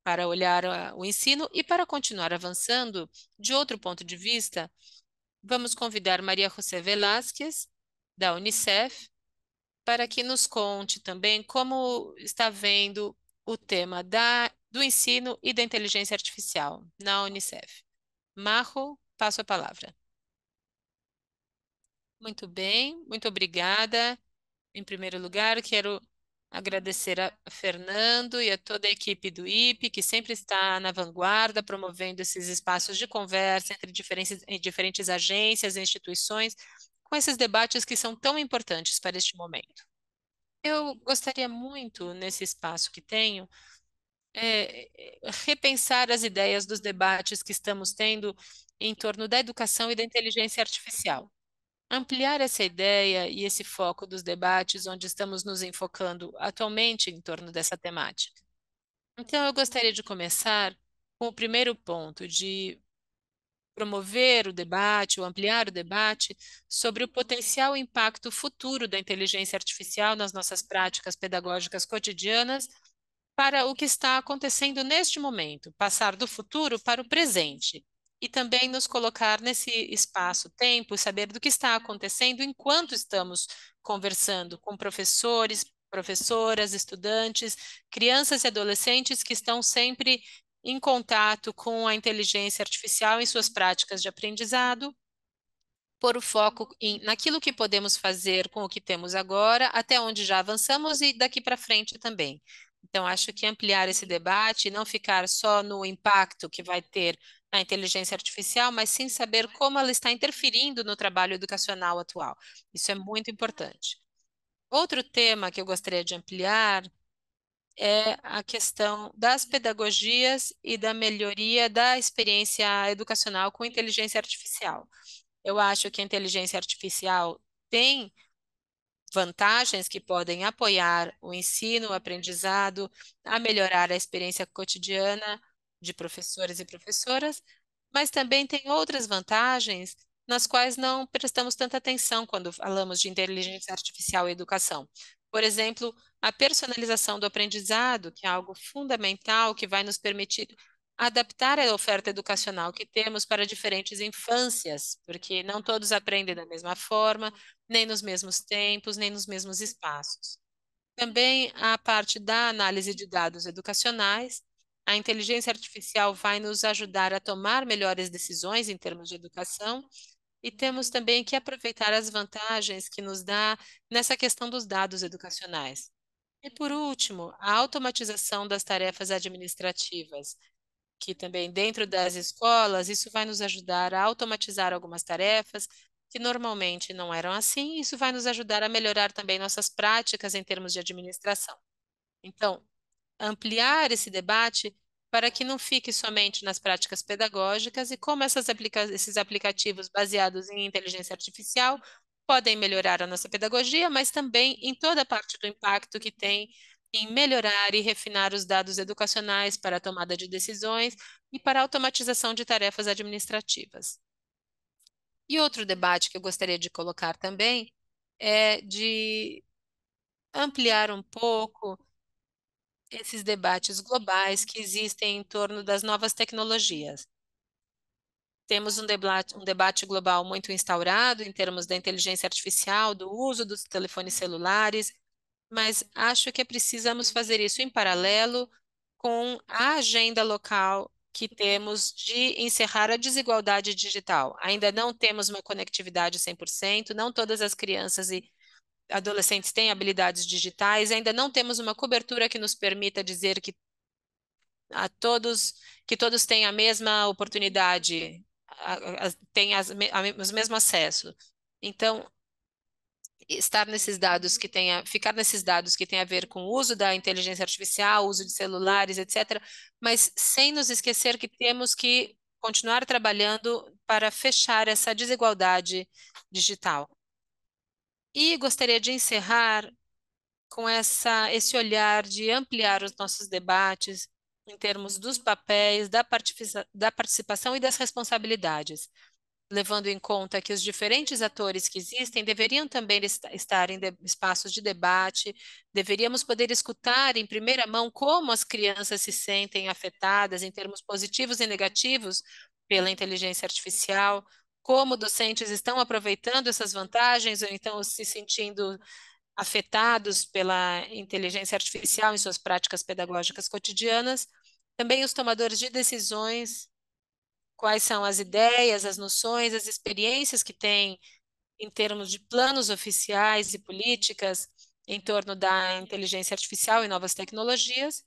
para olhar o ensino e para continuar avançando de outro ponto de vista, vamos convidar Maria José Velázquez, da Unicef, para que nos conte também como está vendo o tema do ensino e da inteligência artificial na Unicef. Marro, passo a palavra. Muito bem, muito obrigada. Em primeiro lugar, quero agradecer a Fernando e a toda a equipe do IPE, que sempre está na vanguarda, promovendo esses espaços de conversa entre diferentes agências e instituições, com esses debates que são tão importantes para este momento. Eu gostaria muito, nesse espaço que tenho, repensar as ideias dos debates que estamos tendo em torno da educação e da inteligência artificial. Ampliar essa ideia e esse foco dos debates onde estamos nos enfocando atualmente em torno dessa temática. Então, eu gostaria de começar com o primeiro ponto, de promover o debate ou ampliar o debate sobre o potencial impacto futuro da inteligência artificial nas nossas práticas pedagógicas cotidianas para o que está acontecendo neste momento, passar do futuro para o presente. E também nos colocar nesse espaço-tempo, saber do que está acontecendo enquanto estamos conversando com professores, professoras, estudantes, crianças e adolescentes que estão sempre em contato com a inteligência artificial em suas práticas de aprendizado, pôr o foco naquilo que podemos fazer com o que temos agora, até onde já avançamos e daqui para frente também. Então, acho que ampliar esse debate, e não ficar só no impacto que vai ter na inteligência artificial, mas sim saber como ela está interferindo no trabalho educacional atual. Isso é muito importante. Outro tema que eu gostaria de ampliar é a questão das pedagogias e da melhoria da experiência educacional com inteligência artificial. Eu acho que a inteligência artificial tem vantagens que podem apoiar o ensino, o aprendizado, a melhorar a experiência cotidiana de professores e professoras, mas também tem outras vantagens nas quais não prestamos tanta atenção quando falamos de inteligência artificial e educação. Por exemplo, a personalização do aprendizado, que é algo fundamental que vai nos permitir adaptar a oferta educacional que temos para diferentes infâncias, porque não todos aprendem da mesma forma, nem nos mesmos tempos, nem nos mesmos espaços. Também a parte da análise de dados educacionais. A inteligência artificial vai nos ajudar a tomar melhores decisões em termos de educação e temos também que aproveitar as vantagens que nos dá nessa questão dos dados educacionais. E por último, a automatização das tarefas administrativas, que também dentro das escolas, isso vai nos ajudar a automatizar algumas tarefas que normalmente não eram assim, e isso vai nos ajudar a melhorar também nossas práticas em termos de administração. Então, ampliar esse debate para que não fique somente nas práticas pedagógicas e como esses aplicativos baseados em inteligência artificial podem melhorar a nossa pedagogia, mas também em toda a parte do impacto que tem em melhorar e refinar os dados educacionais para a tomada de decisões e para a automatização de tarefas administrativas. E outro debate que eu gostaria de colocar também é de ampliar um pouco esses debates globais que existem em torno das novas tecnologias. Temos um debate global muito instaurado em termos da inteligência artificial, do uso dos telefones celulares, mas acho que precisamos fazer isso em paralelo com a agenda local que temos de encerrar a desigualdade digital. Ainda não temos uma conectividade 100%, não todas as crianças e adolescentes têm habilidades digitais, ainda não temos uma cobertura que nos permita dizer a todos que todos têm a mesma oportunidade, têm os mesmo acesso. Então, estar nesses dados que tenha, ficar nesses dados que tem a ver com o uso da inteligência artificial, uso de celulares, etc., mas sem nos esquecer que temos que continuar trabalhando para fechar essa desigualdade digital. E gostaria de encerrar com esse olhar de ampliar os nossos debates em termos dos papéis, da participação e das responsabilidades, levando em conta que os diferentes atores que existem deveriam também estar em espaços de debate, deveríamos poder escutar em primeira mão como as crianças se sentem afetadas em termos positivos e negativos pela inteligência artificial, como docentes estão aproveitando essas vantagens ou então se sentindo afetados pela inteligência artificial em suas práticas pedagógicas cotidianas, também os tomadores de decisões, quais são as ideias, as noções, as experiências que têm em termos de planos oficiais e políticas em torno da inteligência artificial e novas tecnologias.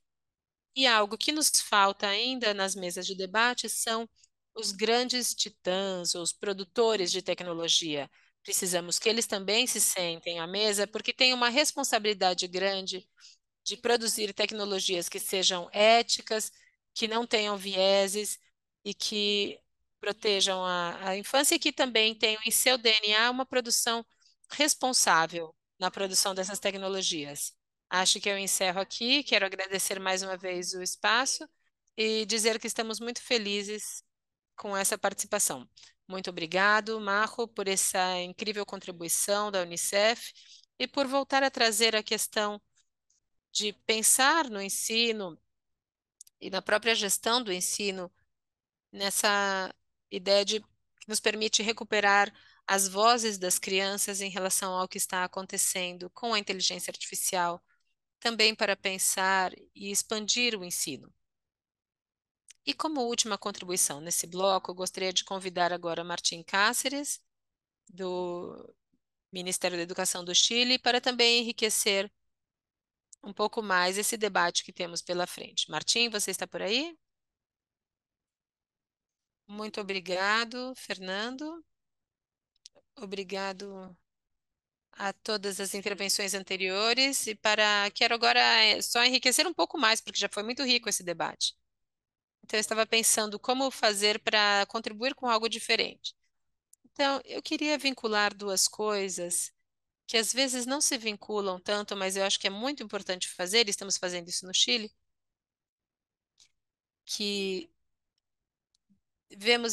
E algo que nos falta ainda nas mesas de debate são os grandes titãs, os produtores de tecnologia. Precisamos que eles também se sentem à mesa, porque têm uma responsabilidade grande de produzir tecnologias que sejam éticas, que não tenham vieses e que protejam a infância e que também tenham em seu DNA uma produção responsável na produção dessas tecnologias. Acho que eu encerro aqui. Quero agradecer mais uma vez o espaço e dizer que estamos muito felizes com essa participação. Muito obrigado, Marco, por essa incrível contribuição da Unicef e por voltar a trazer a questão de pensar no ensino e na própria gestão do ensino, nessa ideia de que nos permite recuperar as vozes das crianças em relação ao que está acontecendo com a inteligência artificial, também para pensar e expandir o ensino. E como última contribuição nesse bloco, eu gostaria de convidar agora Martim Cáceres, do Ministério da Educação do Chile, para também enriquecer um pouco mais esse debate que temos pela frente. Martim, você está por aí? Muito obrigado, Fernando. Obrigado a todas as intervenções anteriores e quero agora só enriquecer um pouco mais, porque já foi muito rico esse debate. Então, eu estava pensando como fazer para contribuir com algo diferente. Então, eu queria vincular duas coisas que às vezes não se vinculam tanto, mas eu acho que é muito importante fazer, e estamos fazendo isso no Chile, que vemos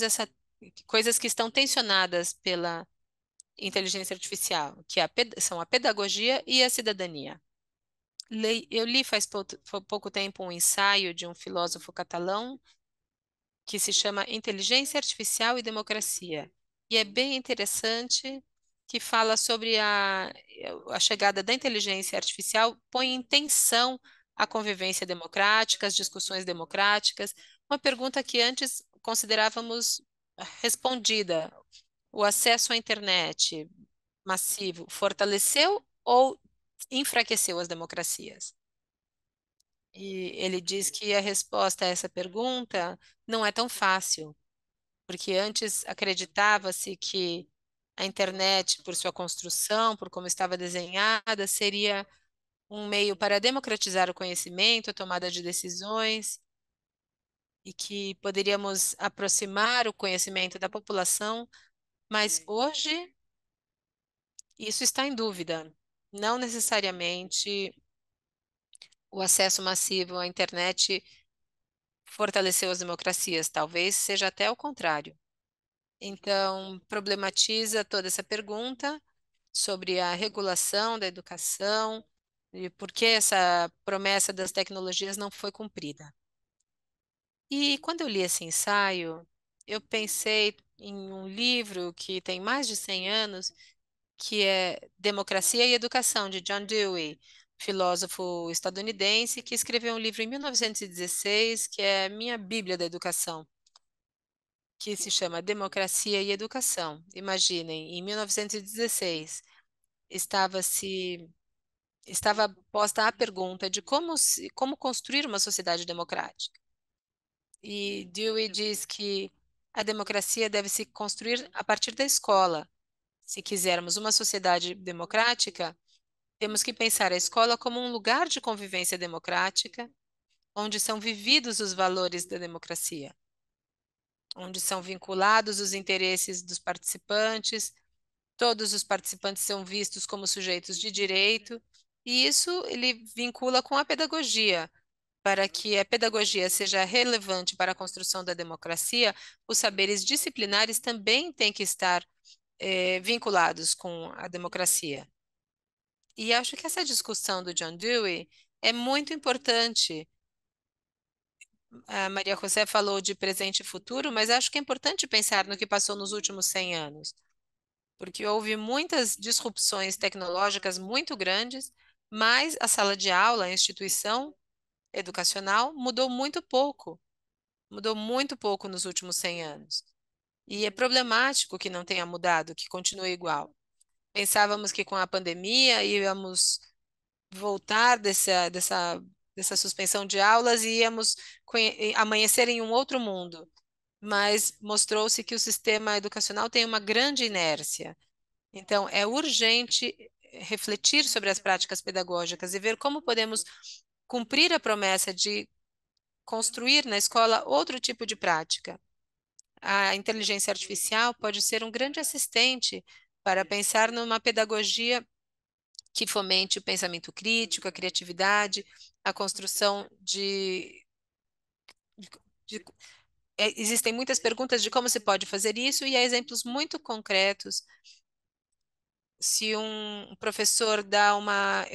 coisas que estão tensionadas pela inteligência artificial, que são a pedagogia e a cidadania. Eu li faz pouco tempo um ensaio de um filósofo catalão que se chama Inteligência Artificial e Democracia. E é bem interessante que fala sobre a chegada da inteligência artificial, põe em tensão a convivência democrática, as discussões democráticas, uma pergunta que antes considerávamos respondida. O acesso à internet massivo fortaleceu ou enfraqueceu as democracias? E ele diz que a resposta a essa pergunta não é tão fácil, porque antes acreditava-se que a internet, por sua construção, por como estava desenhada, seria um meio para democratizar o conhecimento, a tomada de decisões, e que poderíamos aproximar o conhecimento da população, mas hoje isso está em dúvida. Não necessariamente o acesso massivo à internet fortaleceu as democracias, talvez seja até o contrário. Então, problematiza toda essa pergunta sobre a regulação da educação e por que essa promessa das tecnologias não foi cumprida. E quando eu li esse ensaio, eu pensei em um livro que tem mais de 100 anos, que é Democracia e Educação, de John Dewey, filósofo estadunidense, que escreveu um livro em 1916, que é a minha Bíblia da Educação, que se chama Democracia e Educação. Imaginem, em 1916 estava se estava posta a pergunta de como construir uma sociedade democrática. E Dewey diz que a democracia deve se construir a partir da escola. Se quisermos uma sociedade democrática, temos que pensar a escola como um lugar de convivência democrática, onde são vividos os valores da democracia, onde são vinculados os interesses dos participantes, todos os participantes são vistos como sujeitos de direito E isso ele vincula com a pedagogia. Para que a pedagogia seja relevante para a construção da democracia, os saberes disciplinares também têm que estar vinculados com a democracia. E acho que essa discussão do John Dewey é muito importante. A Maria José falou de presente e futuro, mas acho que é importante pensar no que passou nos últimos 100 anos, porque houve muitas disrupções tecnológicas muito grandes, mas a sala de aula, a instituição educacional, mudou muito pouco nos últimos 100 anos. E é problemático que não tenha mudado, que continue igual. Pensávamos que com a pandemia íamos voltar dessa suspensão de aulas e íamos amanhecer em um outro mundo, mas mostrou-se que o sistema educacional tem uma grande inércia. Então, é urgente refletir sobre as práticas pedagógicas e ver como podemos cumprir a promessa de construir na escola outro tipo de prática. A inteligência artificial pode ser um grande assistente para pensar numa pedagogia que fomente o pensamento crítico, a criatividade, a construção de existem muitas perguntas de como se pode fazer isso e há exemplos muito concretos. Se um professor dá uma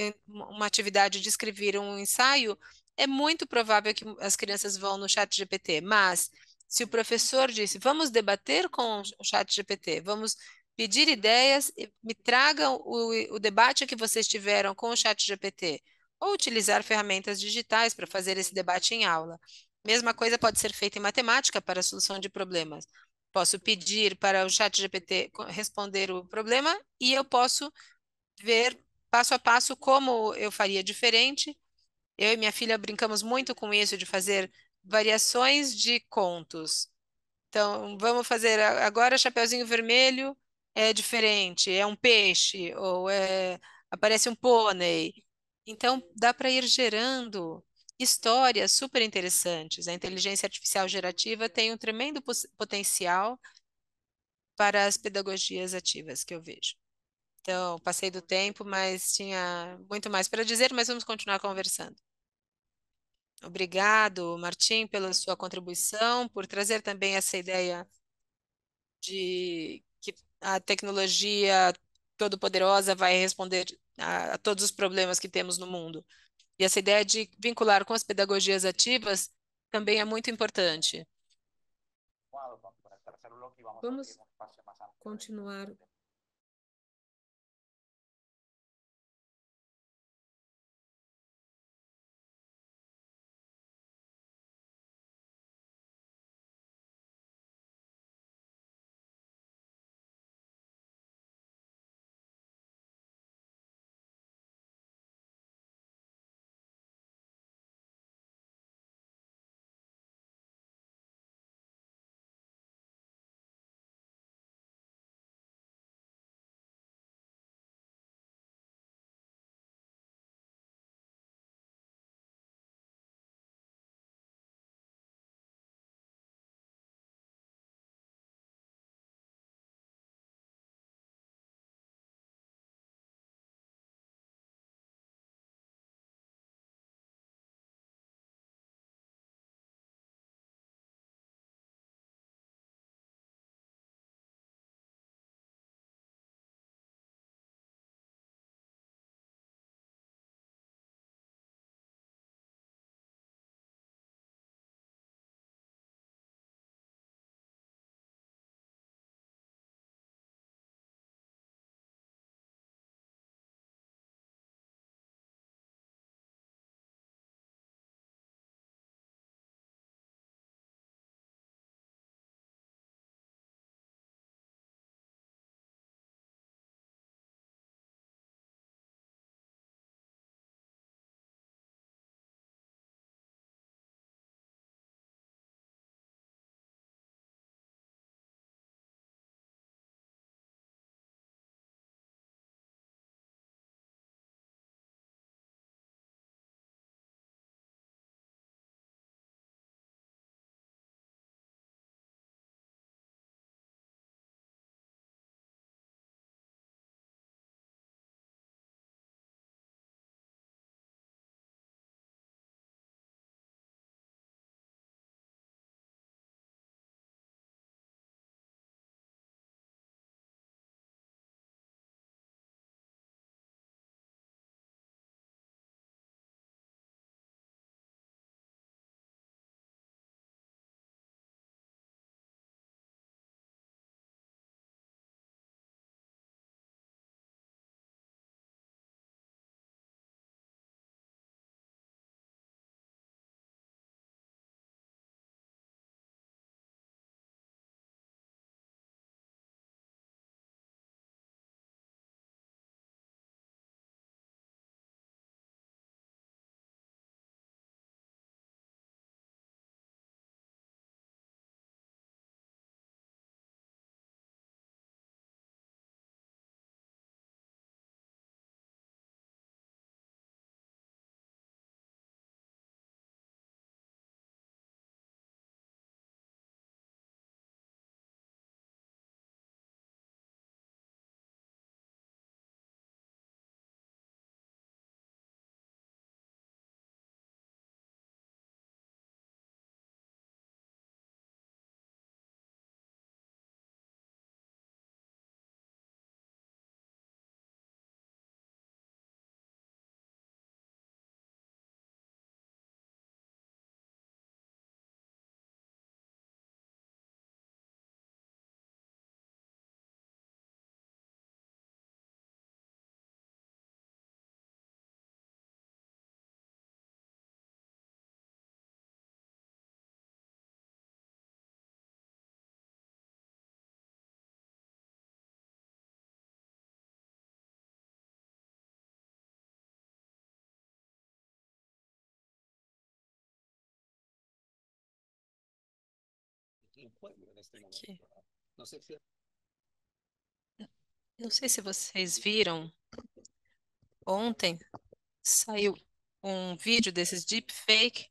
atividade de escrever um ensaio, é muito provável que as crianças vão no chat GPT. Mas, se o professor disse, vamos debater com o chat GPT, vamos pedir ideias, e me tragam o debate que vocês tiveram com o chat GPT, ou utilizar ferramentas digitais para fazer esse debate em aula. Mesma coisa pode ser feita em matemática para a solução de problemas. Posso pedir para o chat GPT responder o problema e eu posso ver passo a passo como eu faria diferente. Eu e minha filha brincamos muito com isso de fazer variações de contos. Então, vamos fazer agora Chapeuzinho Vermelho é diferente, é um peixe ou aparece um pônei. Então, dá para ir gerando histórias super interessantes. A inteligência artificial gerativa tem um tremendo potencial para as pedagogias ativas que eu vejo. Então, passei do tempo, mas tinha muito mais para dizer, mas vamos continuar conversando. Obrigado, Martim, pela sua contribuição, por trazer também essa ideia de que a tecnologia todo-poderosa vai responder a todos os problemas que temos no mundo. E essa ideia de vincular com as pedagogias ativas também é muito importante. Vamos continuar Aqui. Não sei se vocês viram, ontem saiu um vídeo desses deepfake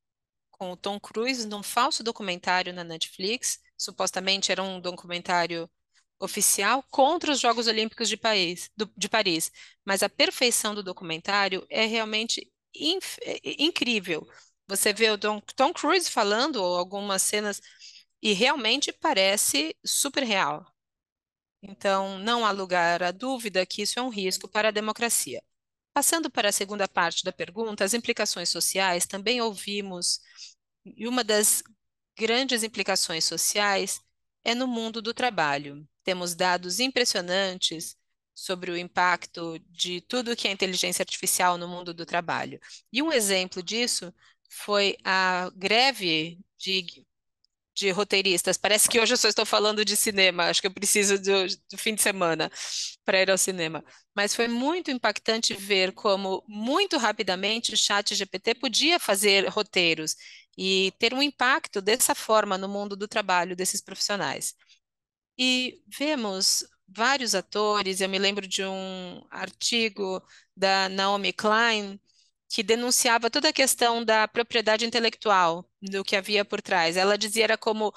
com o Tom Cruise num falso documentário na Netflix. Supostamente era um documentário oficial contra os Jogos Olímpicos de Paris. Mas a perfeição do documentário é realmente incrível. Você vê o Tom Cruise falando algumas cenas e realmente parece super real. Então, não há lugar à dúvida que isso é um risco para a democracia. Passando para a segunda parte da pergunta, as implicações sociais, também ouvimos, e uma das grandes implicações sociais é no mundo do trabalho. Temos dados impressionantes sobre o impacto de tudo que é inteligência artificial no mundo do trabalho. E um exemplo disso foi a greve de roteiristas. Parece que hoje eu só estou falando de cinema, acho que eu preciso do fim de semana para ir ao cinema. Mas foi muito impactante ver como, muito rapidamente, o chat GPT podia fazer roteiros e ter um impacto dessa forma no mundo do trabalho desses profissionais. E vemos vários atores, eu me lembro de um artigo da Naomi Klein que denunciava toda a questão da propriedade intelectual, do que havia por trás. Ela dizia era como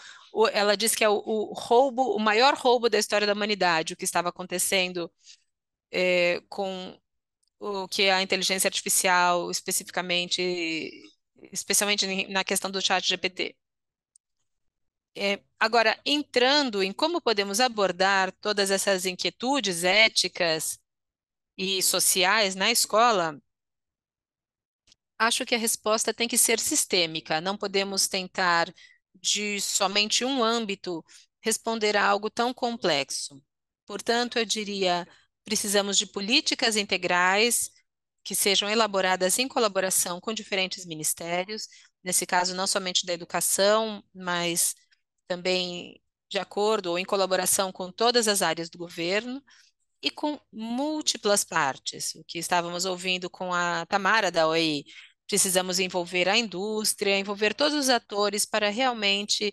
ela diz que é o roubo, o maior roubo da história da humanidade, o que estava acontecendo com o que a inteligência artificial especificamente, especialmente na questão do chat GPT. Agora, entrando em como podemos abordar todas essas inquietudes éticas e sociais na escola, acho que a resposta tem que ser sistêmica. Não podemos tentar, de somente um âmbito, responder a algo tão complexo. Portanto, eu diria, precisamos de políticas integrais que sejam elaboradas em colaboração com diferentes ministérios, nesse caso, não somente da educação, mas também de acordo ou em colaboração com todas as áreas do governo e com múltiplas partes. O que estávamos ouvindo com a Tamara da OI. Precisamos envolver a indústria, envolver todos os atores para realmente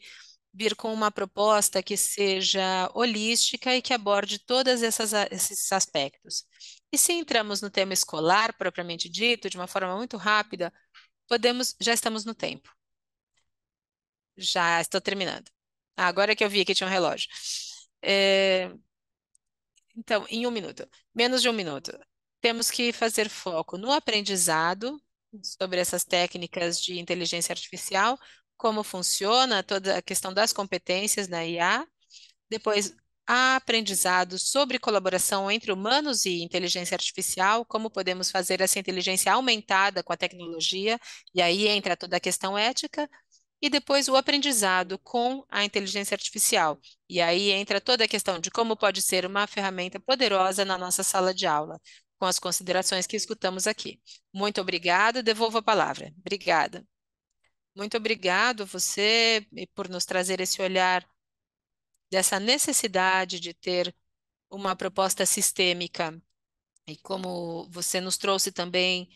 vir com uma proposta que seja holística e que aborde todos esses aspectos. E se entramos no tema escolar, propriamente dito, de uma forma muito rápida, já estamos no tempo. Já estou terminando. Agora que eu vi que tinha um relógio. É, então, em um minuto, menos de um minuto, temos que fazer foco no aprendizado sobre essas técnicas de inteligência artificial, como funciona toda a questão das competências na IA, depois aprendizado sobre colaboração entre humanos e inteligência artificial, como podemos fazer essa inteligência aumentada com a tecnologia, e aí entra toda a questão ética, e depois o aprendizado com a inteligência artificial. E aí entra toda a questão de como pode ser uma ferramenta poderosa na nossa sala de aula, com as considerações que escutamos aqui. Muito obrigada, devolvo a palavra. Obrigada. Muito obrigado você por nos trazer esse olhar dessa necessidade de ter uma proposta sistêmica e como você nos trouxe também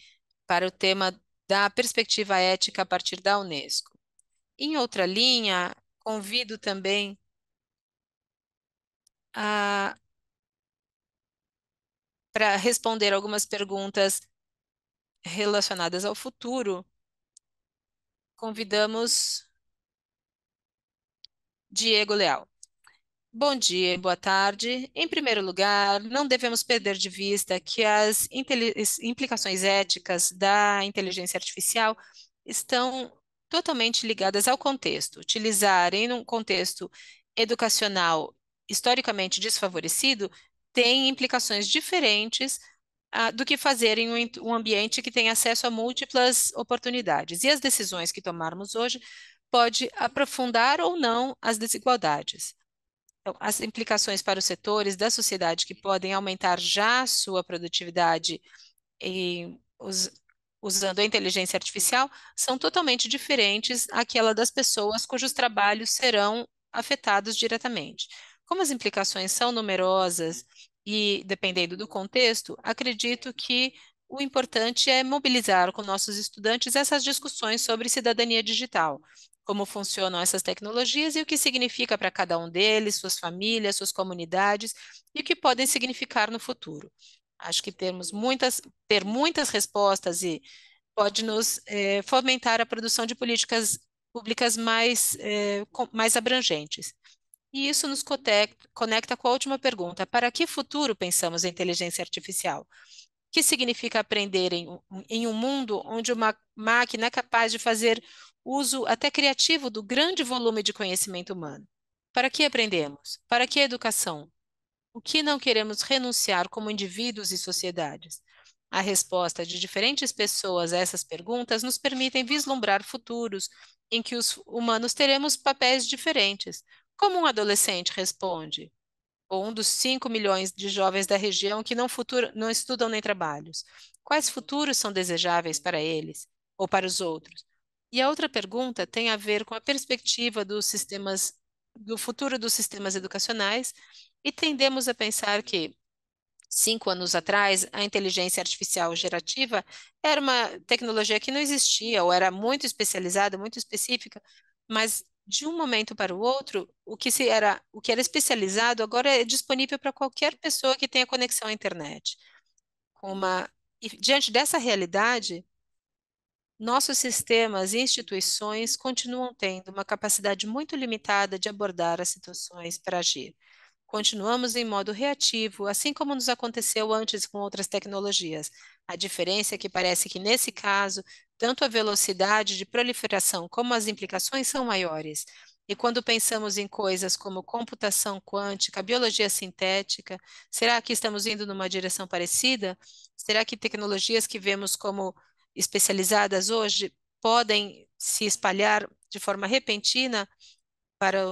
para o tema da perspectiva ética a partir da Unesco. Em outra linha, convido também a para responder algumas perguntas relacionadas ao futuro, convidamos Diego Leal. Bom dia e boa tarde. Em primeiro lugar, não devemos perder de vista que as implicações éticas da inteligência artificial estão totalmente ligadas ao contexto. Utilizar em um contexto educacional historicamente desfavorecido tem implicações diferentes do que fazer em um ambiente que tem acesso a múltiplas oportunidades. E as decisões que tomarmos hoje pode aprofundar ou não as desigualdades. Então, as implicações para os setores da sociedade que podem aumentar já sua produtividade e usando a inteligência artificial são totalmente diferentes àquela das pessoas cujos trabalhos serão afetados diretamente. Como as implicações são numerosas e dependendo do contexto, acredito que o importante é mobilizar com nossos estudantes essas discussões sobre cidadania digital. como funcionam essas tecnologias e o que significa para cada um deles, suas famílias, suas comunidades e o que podem significar no futuro. Acho que ter muitas respostas e pode nos fomentar a produção de políticas públicas mais abrangentes. E isso nos conecta com a última pergunta: para que futuro pensamos em inteligência artificial? O que significa aprender em um mundo onde uma máquina é capaz de fazer uso até criativo do grande volume de conhecimento humano? Para que aprendemos? Para que educação? O que não queremos renunciar como indivíduos e sociedades? A resposta de diferentes pessoas a essas perguntas nos permitem vislumbrar futuros em que os humanos teremos papéis diferentes. Como um adolescente responde? Ou um dos 5 milhões de jovens da região que não estudam nem trabalhos? Quais futuros são desejáveis para eles ou para os outros? E a outra pergunta tem a ver com a perspectiva do futuro dos sistemas educacionais, e tendemos a pensar que 5 anos atrás, a inteligência artificial gerativa era uma tecnologia que não existia, ou era muito especializada, muito específica, mas de um momento para o outro, o que era especializado agora é disponível para qualquer pessoa que tenha conexão à internet. Com uma, e diante dessa realidade, nossos sistemas e instituições continuam tendo uma capacidade muito limitada de abordar as situações para agir. Continuamos em modo reativo, assim como nos aconteceu antes com outras tecnologias. A diferença é que parece que, nesse caso, tanto a velocidade de proliferação como as implicações são maiores. E quando pensamos em coisas como computação quântica, biologia sintética, será que estamos indo numa direção parecida? Será que tecnologias que vemos como especializadas hoje podem se espalhar de forma repentina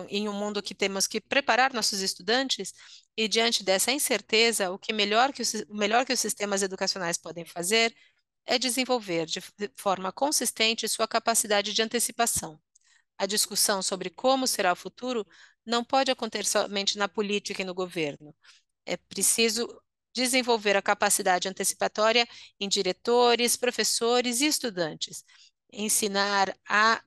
em um mundo que temos que preparar nossos estudantes? E diante dessa incerteza, o melhor que os sistemas educacionais podem fazer é desenvolver de forma consistente sua capacidade de antecipação. A discussão sobre como será o futuro não pode acontecer somente na política e no governo. É preciso desenvolver a capacidade antecipatória em diretores, professores e estudantes. Ensinar a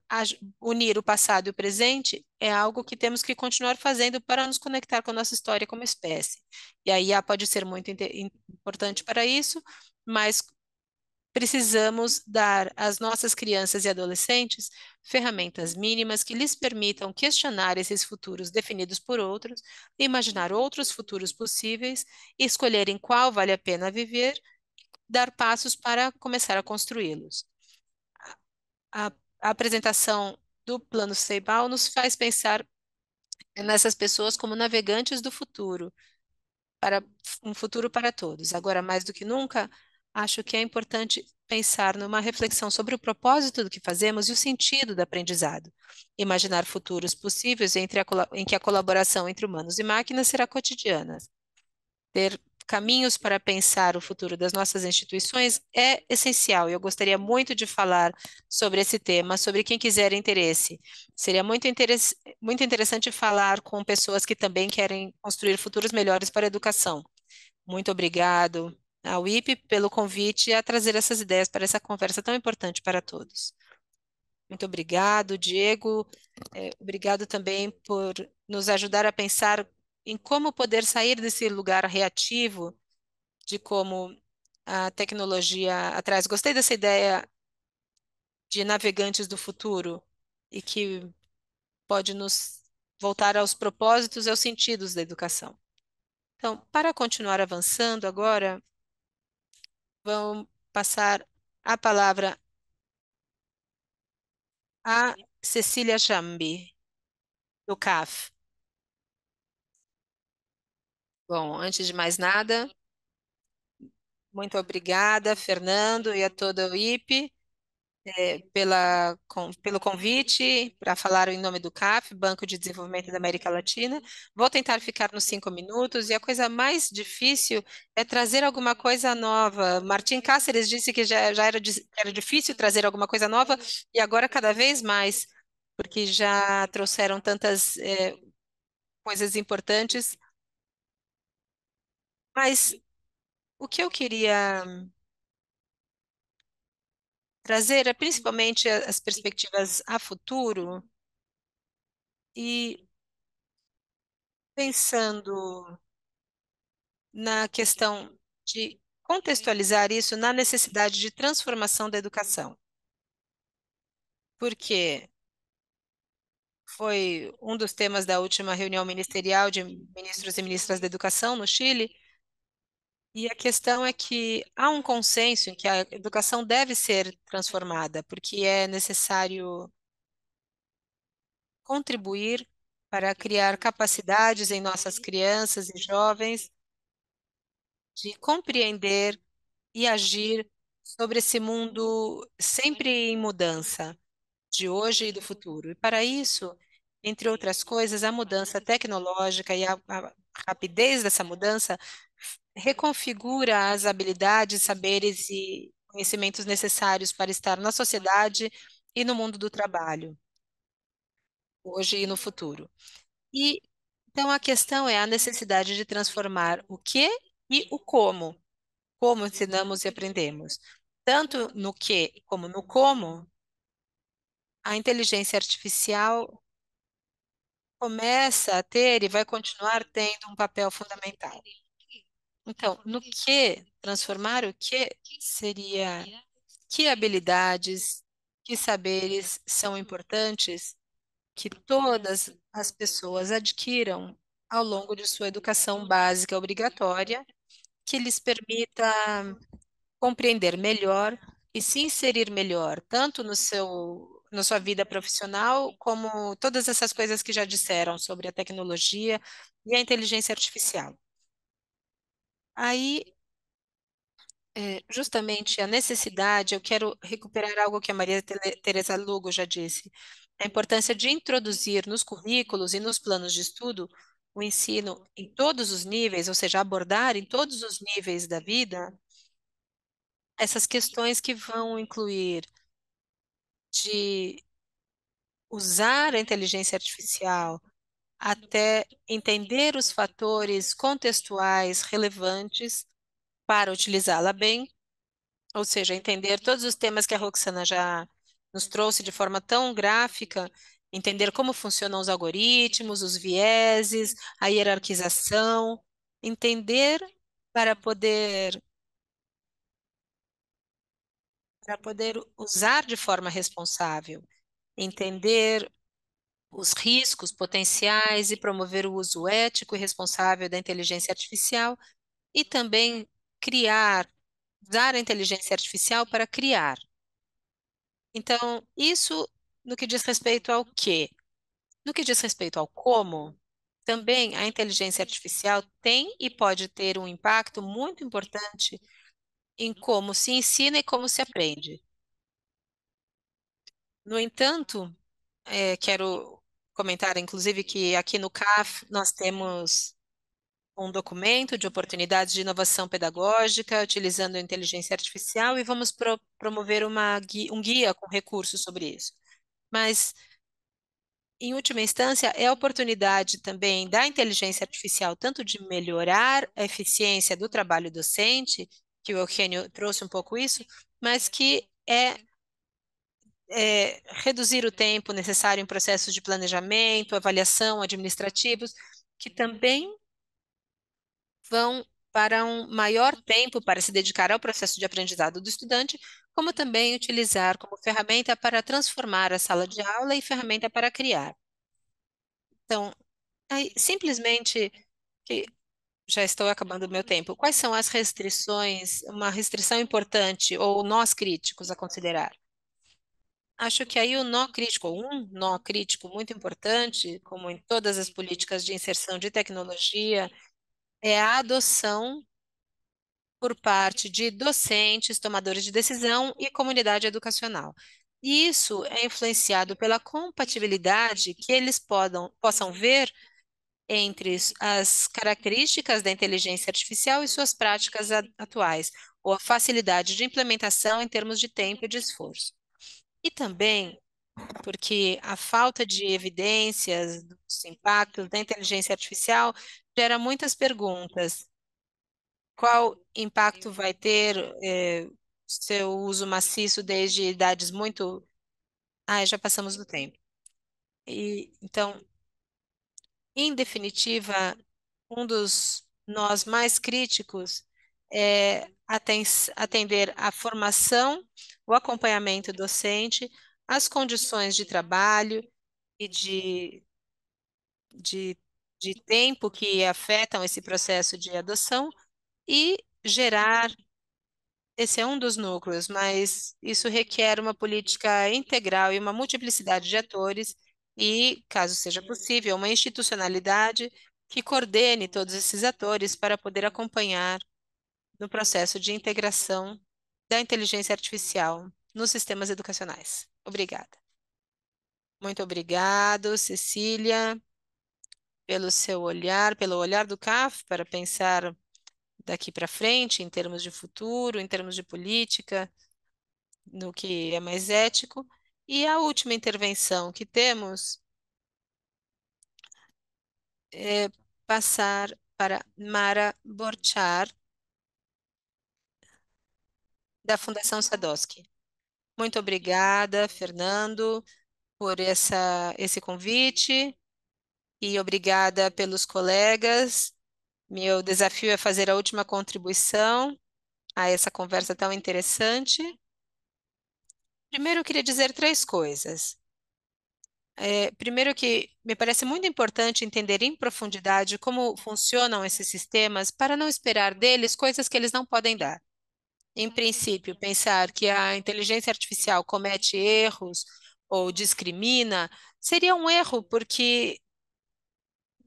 unir o passado e o presente é algo que temos que continuar fazendo para nos conectar com a nossa história como espécie. E a IA pode ser muito importante para isso, mas precisamos dar às nossas crianças e adolescentes ferramentas mínimas que lhes permitam questionar esses futuros definidos por outros, imaginar outros futuros possíveis, escolher em qual vale a pena viver, dar passos para começar a construí-los. A, a apresentação do Plano Ceibal nos faz pensar nessas pessoas como navegantes do futuro, para um futuro para todos. Agora, mais do que nunca, acho que é importante pensar numa reflexão sobre o propósito do que fazemos e o sentido do aprendizado. Imaginar futuros possíveis em que a colaboração entre humanos e máquinas será cotidiana. Ter caminhos para pensar o futuro das nossas instituições é essencial, e eu gostaria muito de falar sobre esse tema, sobre quem quiser interesse. Seria muito interessante falar com pessoas que também querem construir futuros melhores para a educação. Muito obrigado ao IPE pelo convite a trazer essas ideias para essa conversa tão importante para todos. Muito obrigado, Diego. Obrigado também por nos ajudar a pensar em como poder sair desse lugar reativo de como a tecnologia atrás. Gostei dessa ideia de navegantes do futuro e que pode nos voltar aos propósitos e aos sentidos da educação. Então, para continuar avançando agora, vamos passar a palavra a Cecília Jambi, do CAF. Bom, antes de mais nada, muito obrigada, Fernando, e a toda o IPE, pelo convite para falar em nome do CAF, Banco de Desenvolvimento da América Latina. Vou tentar ficar nos 5 minutos, e a coisa mais difícil é trazer alguma coisa nova. Martim Cáceres disse que já era difícil trazer alguma coisa nova, e agora cada vez mais, porque já trouxeram tantas coisas importantes. Mas o que eu queria trazer é principalmente as perspectivas a futuro. E pensando na questão de contextualizar isso na necessidade de transformação da educação, porque foi um dos temas da última reunião ministerial de ministros e ministras da educação no Chile, e a questão é que há um consenso em que a educação deve ser transformada, porque é necessário contribuir para criar capacidades em nossas crianças e jovens de compreender e agir sobre esse mundo sempre em mudança, de hoje e do futuro. E para isso, entre outras coisas, a mudança tecnológica e a rapidez dessa mudança reconfigura as habilidades, saberes e conhecimentos necessários para estar na sociedade e no mundo do trabalho, hoje e no futuro. E então a questão é a necessidade de transformar o que e o como ensinamos e aprendemos. Tanto no que como no como, a inteligência artificial começa a ter e vai continuar tendo um papel fundamental. Então, no que transformar o que seria que habilidades, que saberes são importantes que todas as pessoas adquiram ao longo de sua educação básica obrigatória, que lhes permita compreender melhor e se inserir melhor, tanto no na sua vida profissional, como todas essas coisas que já disseram sobre a tecnologia e a inteligência artificial. Aí, justamente a necessidade, eu quero recuperar algo que a Teresa Lugo já disse, a importância de introduzir nos currículos e nos planos de estudo o ensino em todos os níveis, ou seja, abordar em todos os níveis da vida essas questões que vão incluir de usar a inteligência artificial até entender os fatores contextuais relevantes para utilizá-la bem, ou seja, entender todos os temas que a Roxana já nos trouxe de forma tão gráfica, entender como funcionam os algoritmos, os vieses, a hierarquização, entender para poder usar de forma responsável, entender os riscos potenciais e promover o uso ético e responsável da inteligência artificial e também criar, usar a inteligência artificial para criar. Então, isso no que diz respeito ao quê? No que diz respeito ao como, também a inteligência artificial tem e pode ter um impacto muito importante em como se ensina e como se aprende. No entanto, quero comentar, inclusive, que aqui no CAF nós temos um documento de oportunidades de inovação pedagógica utilizando a inteligência artificial e vamos promover um guia com recursos sobre isso. Mas, em última instância, é a oportunidade também da inteligência artificial tanto de melhorar a eficiência do trabalho docente, que o Eugênio trouxe um pouco isso, mas que reduzir o tempo necessário em processos de planejamento, avaliação, administrativos, que também vão para um maior tempo para se dedicar ao processo de aprendizado do estudante, como também utilizar como ferramenta para transformar a sala de aula e ferramenta para criar. Então, aí, simplesmente, que já estou acabando o meu tempo, quais são as restrições, uma restrição importante, ou nós críticos a considerar? Acho que aí o nó crítico, ou um nó crítico muito importante, como em todas as políticas de inserção de tecnologia, é a adoção por parte de docentes, tomadores de decisão e comunidade educacional. E isso é influenciado pela compatibilidade que eles possam ver entre as características da inteligência artificial e suas práticas atuais, ou a facilidade de implementação em termos de tempo e de esforço. E também porque a falta de evidências dos impactos da inteligência artificial gera muitas perguntas. Qual impacto vai ter seu uso maciço desde idades muito. Ah, já passamos do tempo. E então, Em definitiva, um dos nós mais críticos é atender à formação, o acompanhamento docente, as condições de trabalho e de, de tempo que afetam esse processo de adoção e gerar. Esse é um dos núcleos, mas isso requer uma política integral e uma multiplicidade de atores e, caso seja possível, uma institucionalidade que coordene todos esses atores para poder acompanhar no processo de integração da inteligência artificial nos sistemas educacionais. Obrigada. Muito obrigado, Cecília, pelo seu olhar, pelo olhar do CAF para pensar daqui para frente, em termos de futuro, em termos de política, no que é mais ético. E a última intervenção que temos é passar para Mara Borchar, da Fundação Sadowski. Muito obrigada, Fernando, por esse convite e obrigada pelos colegas. Meu desafio é fazer a última contribuição a essa conversa tão interessante. Primeiro, eu queria dizer três coisas. Primeiro que me parece muito importante entender em profundidade como funcionam esses sistemas para não esperar deles coisas que eles não podem dar. Em princípio, pensar que a inteligência artificial comete erros ou discrimina seria um erro porque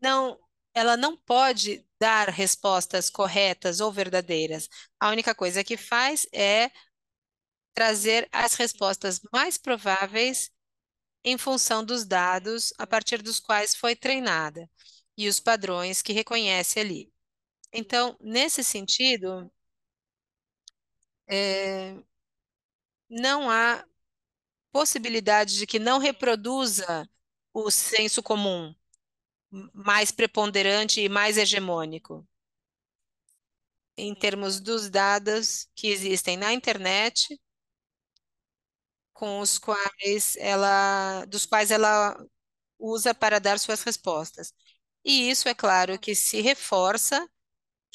não, ela não pode dar respostas corretas ou verdadeiras. A única coisa que faz é trazer as respostas mais prováveis em função dos dados a partir dos quais foi treinada e os padrões que reconhece ali. Então, nesse sentido, é, não há possibilidade de que não reproduza o senso comum mais preponderante e mais hegemônico em termos dos dados que existem na internet, dos quais ela usa para dar suas respostas. E isso, é claro, que se reforça,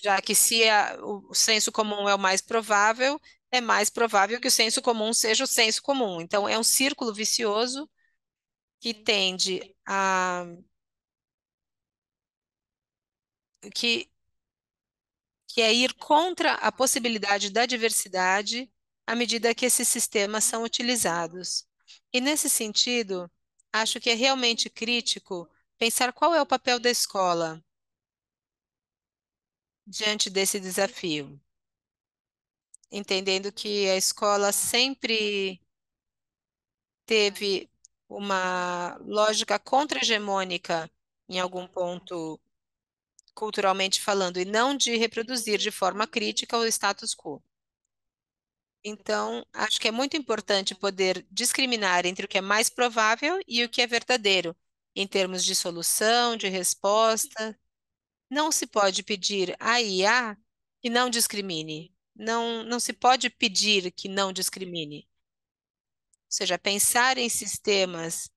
já que se o senso comum é o mais provável, é mais provável que o senso comum seja o senso comum. Então, é um círculo vicioso que tende que, que é ir contra a possibilidade da diversidade à medida que esses sistemas são utilizados. E nesse sentido, acho que é realmente crítico pensar qual é o papel da escola diante desse desafio, entendendo que a escola sempre teve uma lógica contra-hegemônica em algum ponto, culturalmente falando, e não de reproduzir de forma crítica o status quo. Então, acho que é muito importante poder discriminar entre o que é mais provável e o que é verdadeiro, em termos de solução, de resposta. Não se pode pedir à IA que não discrimine. Não, não se pode pedir que não discrimine. Ou seja, pensar em sistemas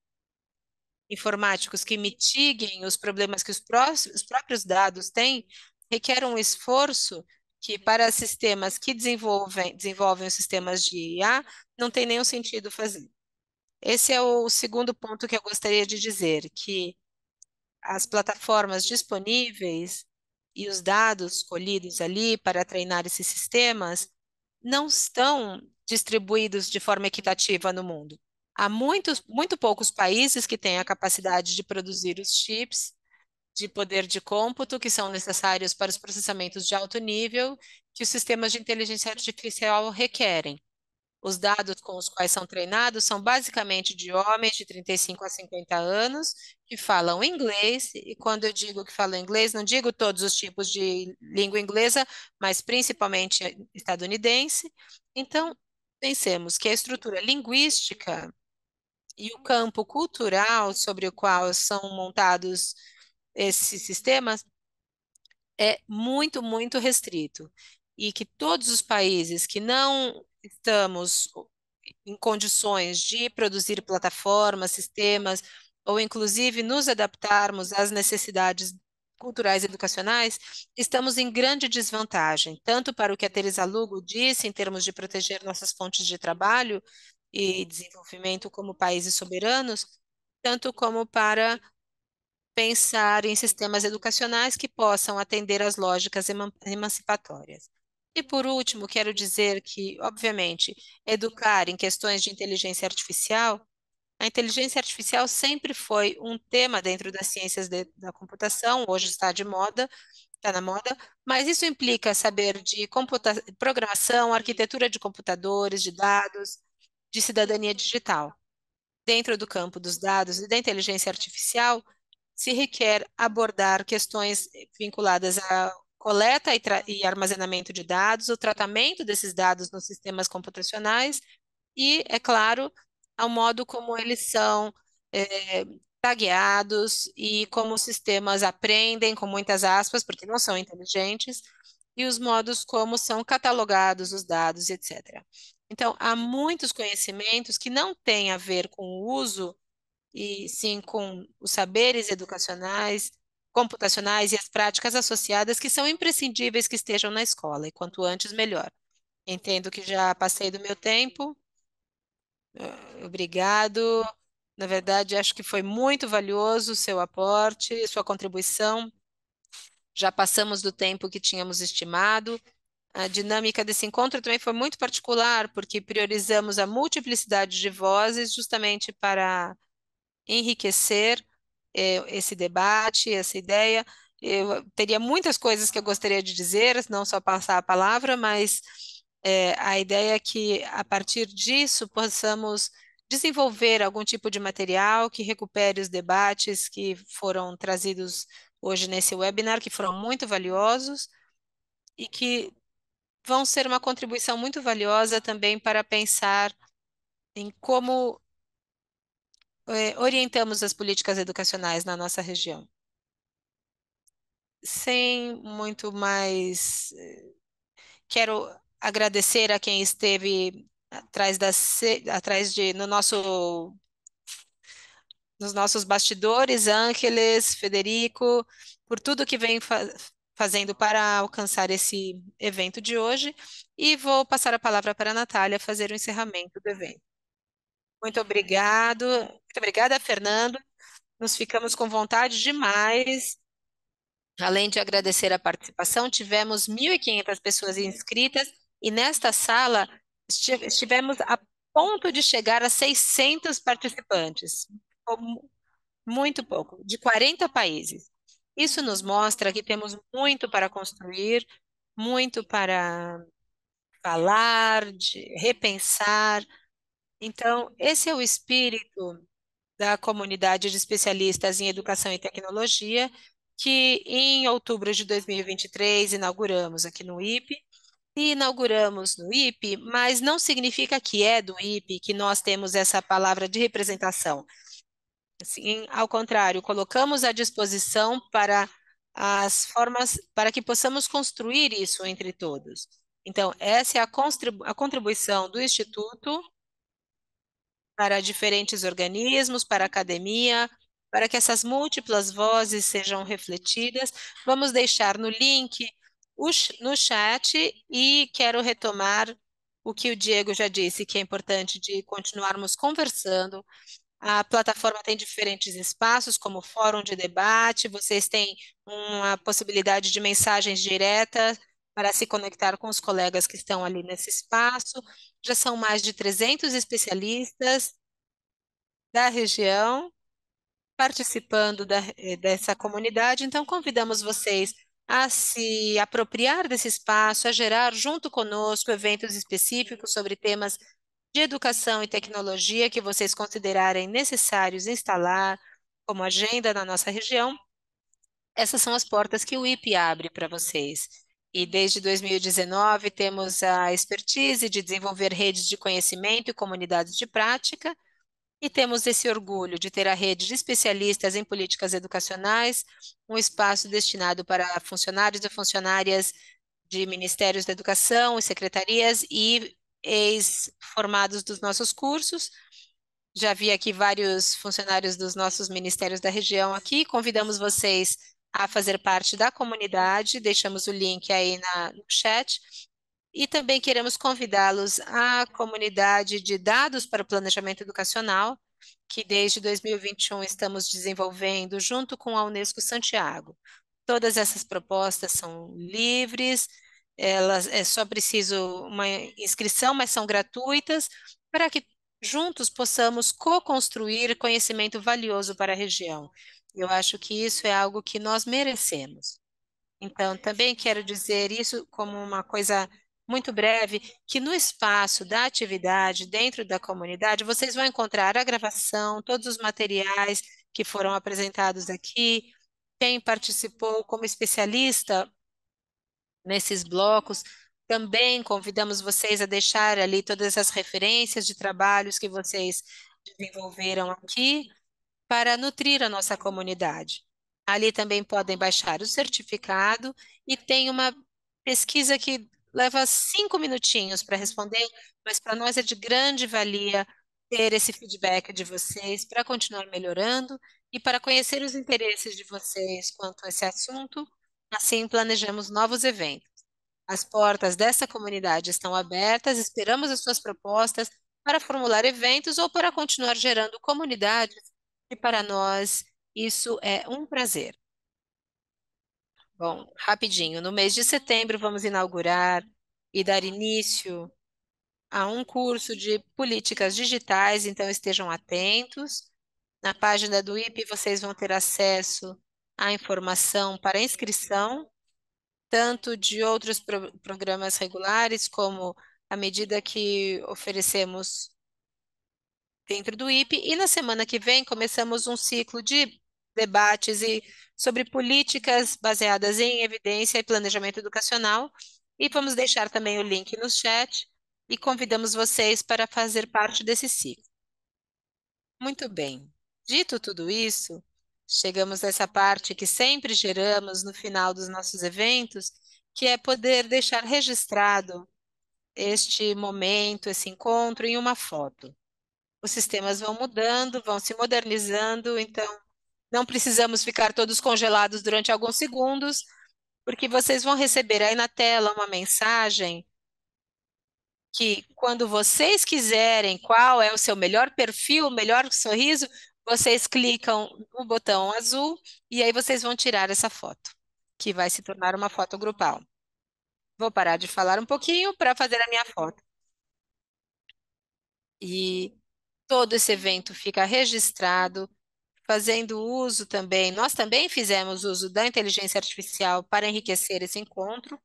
informáticos que mitiguem os problemas que os próprios dados têm requer um esforço que, para sistemas que desenvolvem os sistemas de IA, não tem nenhum sentido fazer. Esse é o segundo ponto que eu gostaria de dizer, que as plataformas disponíveis e os dados colhidos ali para treinar esses sistemas não estão distribuídos de forma equitativa no mundo. Há muito poucos países que têm a capacidade de produzir os chips de poder de cômputo que são necessários para os processamentos de alto nível que os sistemas de inteligência artificial requerem. Os dados com os quais são treinados são basicamente de homens de 35 a 50 anos que falam inglês, e quando eu digo que falam inglês, não digo todos os tipos de língua inglesa, mas principalmente estadunidense. Então, pensemos que a estrutura linguística e o campo cultural sobre o qual são montados esses sistemas é muito, muito restrito. E que todos os países que não estamos em condições de produzir plataformas, sistemas ou inclusive nos adaptarmos às necessidades culturais e educacionais, estamos em grande desvantagem, tanto para o que a Teresa Lugo disse, em termos de proteger nossas fontes de trabalho e desenvolvimento como países soberanos, tanto como para pensar em sistemas educacionais que possam atender às lógicas emancipatórias. E, por último, quero dizer que, obviamente, educar em questões de inteligência artificial, a inteligência artificial sempre foi um tema dentro das ciências da computação, hoje está na moda, mas isso implica saber de programação, arquitetura de computadores, de dados, de cidadania digital. Dentro do campo dos dados e da inteligência artificial, se requer abordar questões vinculadas à coleta e armazenamento de dados, o tratamento desses dados nos sistemas computacionais e, é claro, ao modo como eles são tagueados e como os sistemas aprendem, com muitas aspas, porque não são inteligentes, e os modos como são catalogados os dados, etc. Então, há muitos conhecimentos que não têm a ver com o uso e sim com os saberes educacionais, computacionais e as práticas associadas que são imprescindíveis que estejam na escola, e quanto antes, melhor. Entendo que já passei do meu tempo. Obrigado. Na verdade, acho que foi muito valioso o seu aporte, sua contribuição. Já passamos do tempo que tínhamos estimado. A dinâmica desse encontro também foi muito particular, porque priorizamos a multiplicidade de vozes justamente para enriquecer esse debate, essa ideia. Eu teria muitas coisas que eu gostaria de dizer, não só passar a palavra, mas a ideia é que, a partir disso, possamos desenvolver algum tipo de material que recupere os debates que foram trazidos hoje nesse webinar, que foram muito valiosos e que vão ser uma contribuição muito valiosa também para pensar em como orientamos as políticas educacionais na nossa região. Sem muito mais, quero agradecer a quem esteve atrás de no nosso nos nossos bastidores, Ângeles, Federico, por tudo que vem fazendo para alcançar esse evento de hoje. E vou passar a palavra para a Natália fazer o encerramento do evento. Muito obrigado. Muito obrigada, Fernando. Nos ficamos com vontade demais. Além de agradecer a participação, tivemos 1.500 pessoas inscritas e nesta sala estivemos a ponto de chegar a 600 participantes. Muito pouco, de 40 países. Isso nos mostra que temos muito para construir, muito para falar, de repensar. Então, esse é o espírito da comunidade de especialistas em educação e tecnologia, que em outubro de 2023 inauguramos aqui no IPE. E inauguramos no IPE, mas não significa que é do IPE que nós temos essa palavra de representação. Assim, ao contrário, colocamos à disposição para as formas para que possamos construir isso entre todos. Então, essa é a contribuição do Instituto para diferentes organismos, para a academia, para que essas múltiplas vozes sejam refletidas. Vamos deixar no link no chat e quero retomar o que o Diego já disse, que é importante de continuarmos conversando. A plataforma tem diferentes espaços, como fórum de debate, vocês têm uma possibilidade de mensagens diretas para se conectar com os colegas que estão ali nesse espaço. Já são mais de 300 especialistas da região participando dessa comunidade, então convidamos vocês a se apropriar desse espaço, a gerar junto conosco eventos específicos sobre temas de educação e tecnologia que vocês considerarem necessários instalar como agenda na nossa região. Essas são as portas que o IPE abre para vocês. E desde 2019 temos a expertise de desenvolver redes de conhecimento e comunidades de prática, e temos esse orgulho de ter a rede de especialistas em políticas educacionais, um espaço destinado para funcionários e funcionárias de ministérios da educação e secretarias e ex-formados dos nossos cursos. Já vi aqui vários funcionários dos nossos ministérios da região aqui. Convidamos vocês a fazer parte da comunidade. Deixamos o link aí no chat. E também queremos convidá-los à comunidade de dados para o planejamento educacional, que desde 2021 estamos desenvolvendo junto com a Unesco Santiago. Todas essas propostas são livres, elas é só preciso uma inscrição, mas são gratuitas, para que juntos possamos co-construir conhecimento valioso para a região. Eu acho que isso é algo que nós merecemos. Então, também quero dizer isso como uma coisa muito breve, que no espaço da atividade, dentro da comunidade, vocês vão encontrar a gravação, todos os materiais que foram apresentados aqui, quem participou como especialista nesses blocos. Também convidamos vocês a deixar ali todas as referências de trabalhos que vocês desenvolveram aqui para nutrir a nossa comunidade. Ali também podem baixar o certificado e tem uma pesquisa que leva 5 minutinhos para responder, mas para nós é de grande valia ter esse feedback de vocês para continuar melhorando e para conhecer os interesses de vocês quanto a esse assunto. Assim, planejamos novos eventos. As portas dessa comunidade estão abertas, esperamos as suas propostas para formular eventos ou para continuar gerando comunidades, e para nós isso é um prazer. Bom, rapidinho, no mês de setembro vamos inaugurar e dar início a um curso de políticas digitais, então estejam atentos. Na página do IPE vocês vão ter acesso à informação para inscrição tanto de outros programas regulares, como a medida que oferecemos dentro do IPE. E na semana que vem começamos um ciclo de debates sobre políticas baseadas em evidência e planejamento educacional. E vamos deixar também o link no chat e convidamos vocês para fazer parte desse ciclo. Muito bem. Dito tudo isso, chegamos nessa parte que sempre geramos no final dos nossos eventos, que é poder deixar registrado este momento, esse encontro em uma foto. Os sistemas vão mudando, vão se modernizando, então não precisamos ficar todos congelados durante alguns segundos, porque vocês vão receber aí na tela uma mensagem que quando vocês quiserem qual é o seu melhor perfil, o melhor sorriso, vocês clicam no botão azul e aí vocês vão tirar essa foto, que vai se tornar uma foto grupal. Vou parar de falar um pouquinho para fazer a minha foto. E todo esse evento fica registrado, fazendo uso também. Nós também fizemos uso da inteligência artificial para enriquecer esse encontro.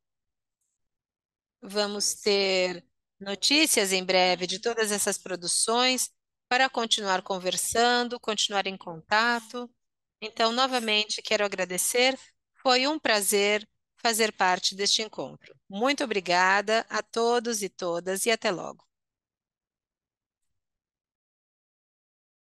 Vamos ter notícias em breve de todas essas produções para continuar conversando, continuar em contato. Então, novamente, quero agradecer. Foi um prazer fazer parte deste encontro. Muito obrigada a todos e todas e até logo.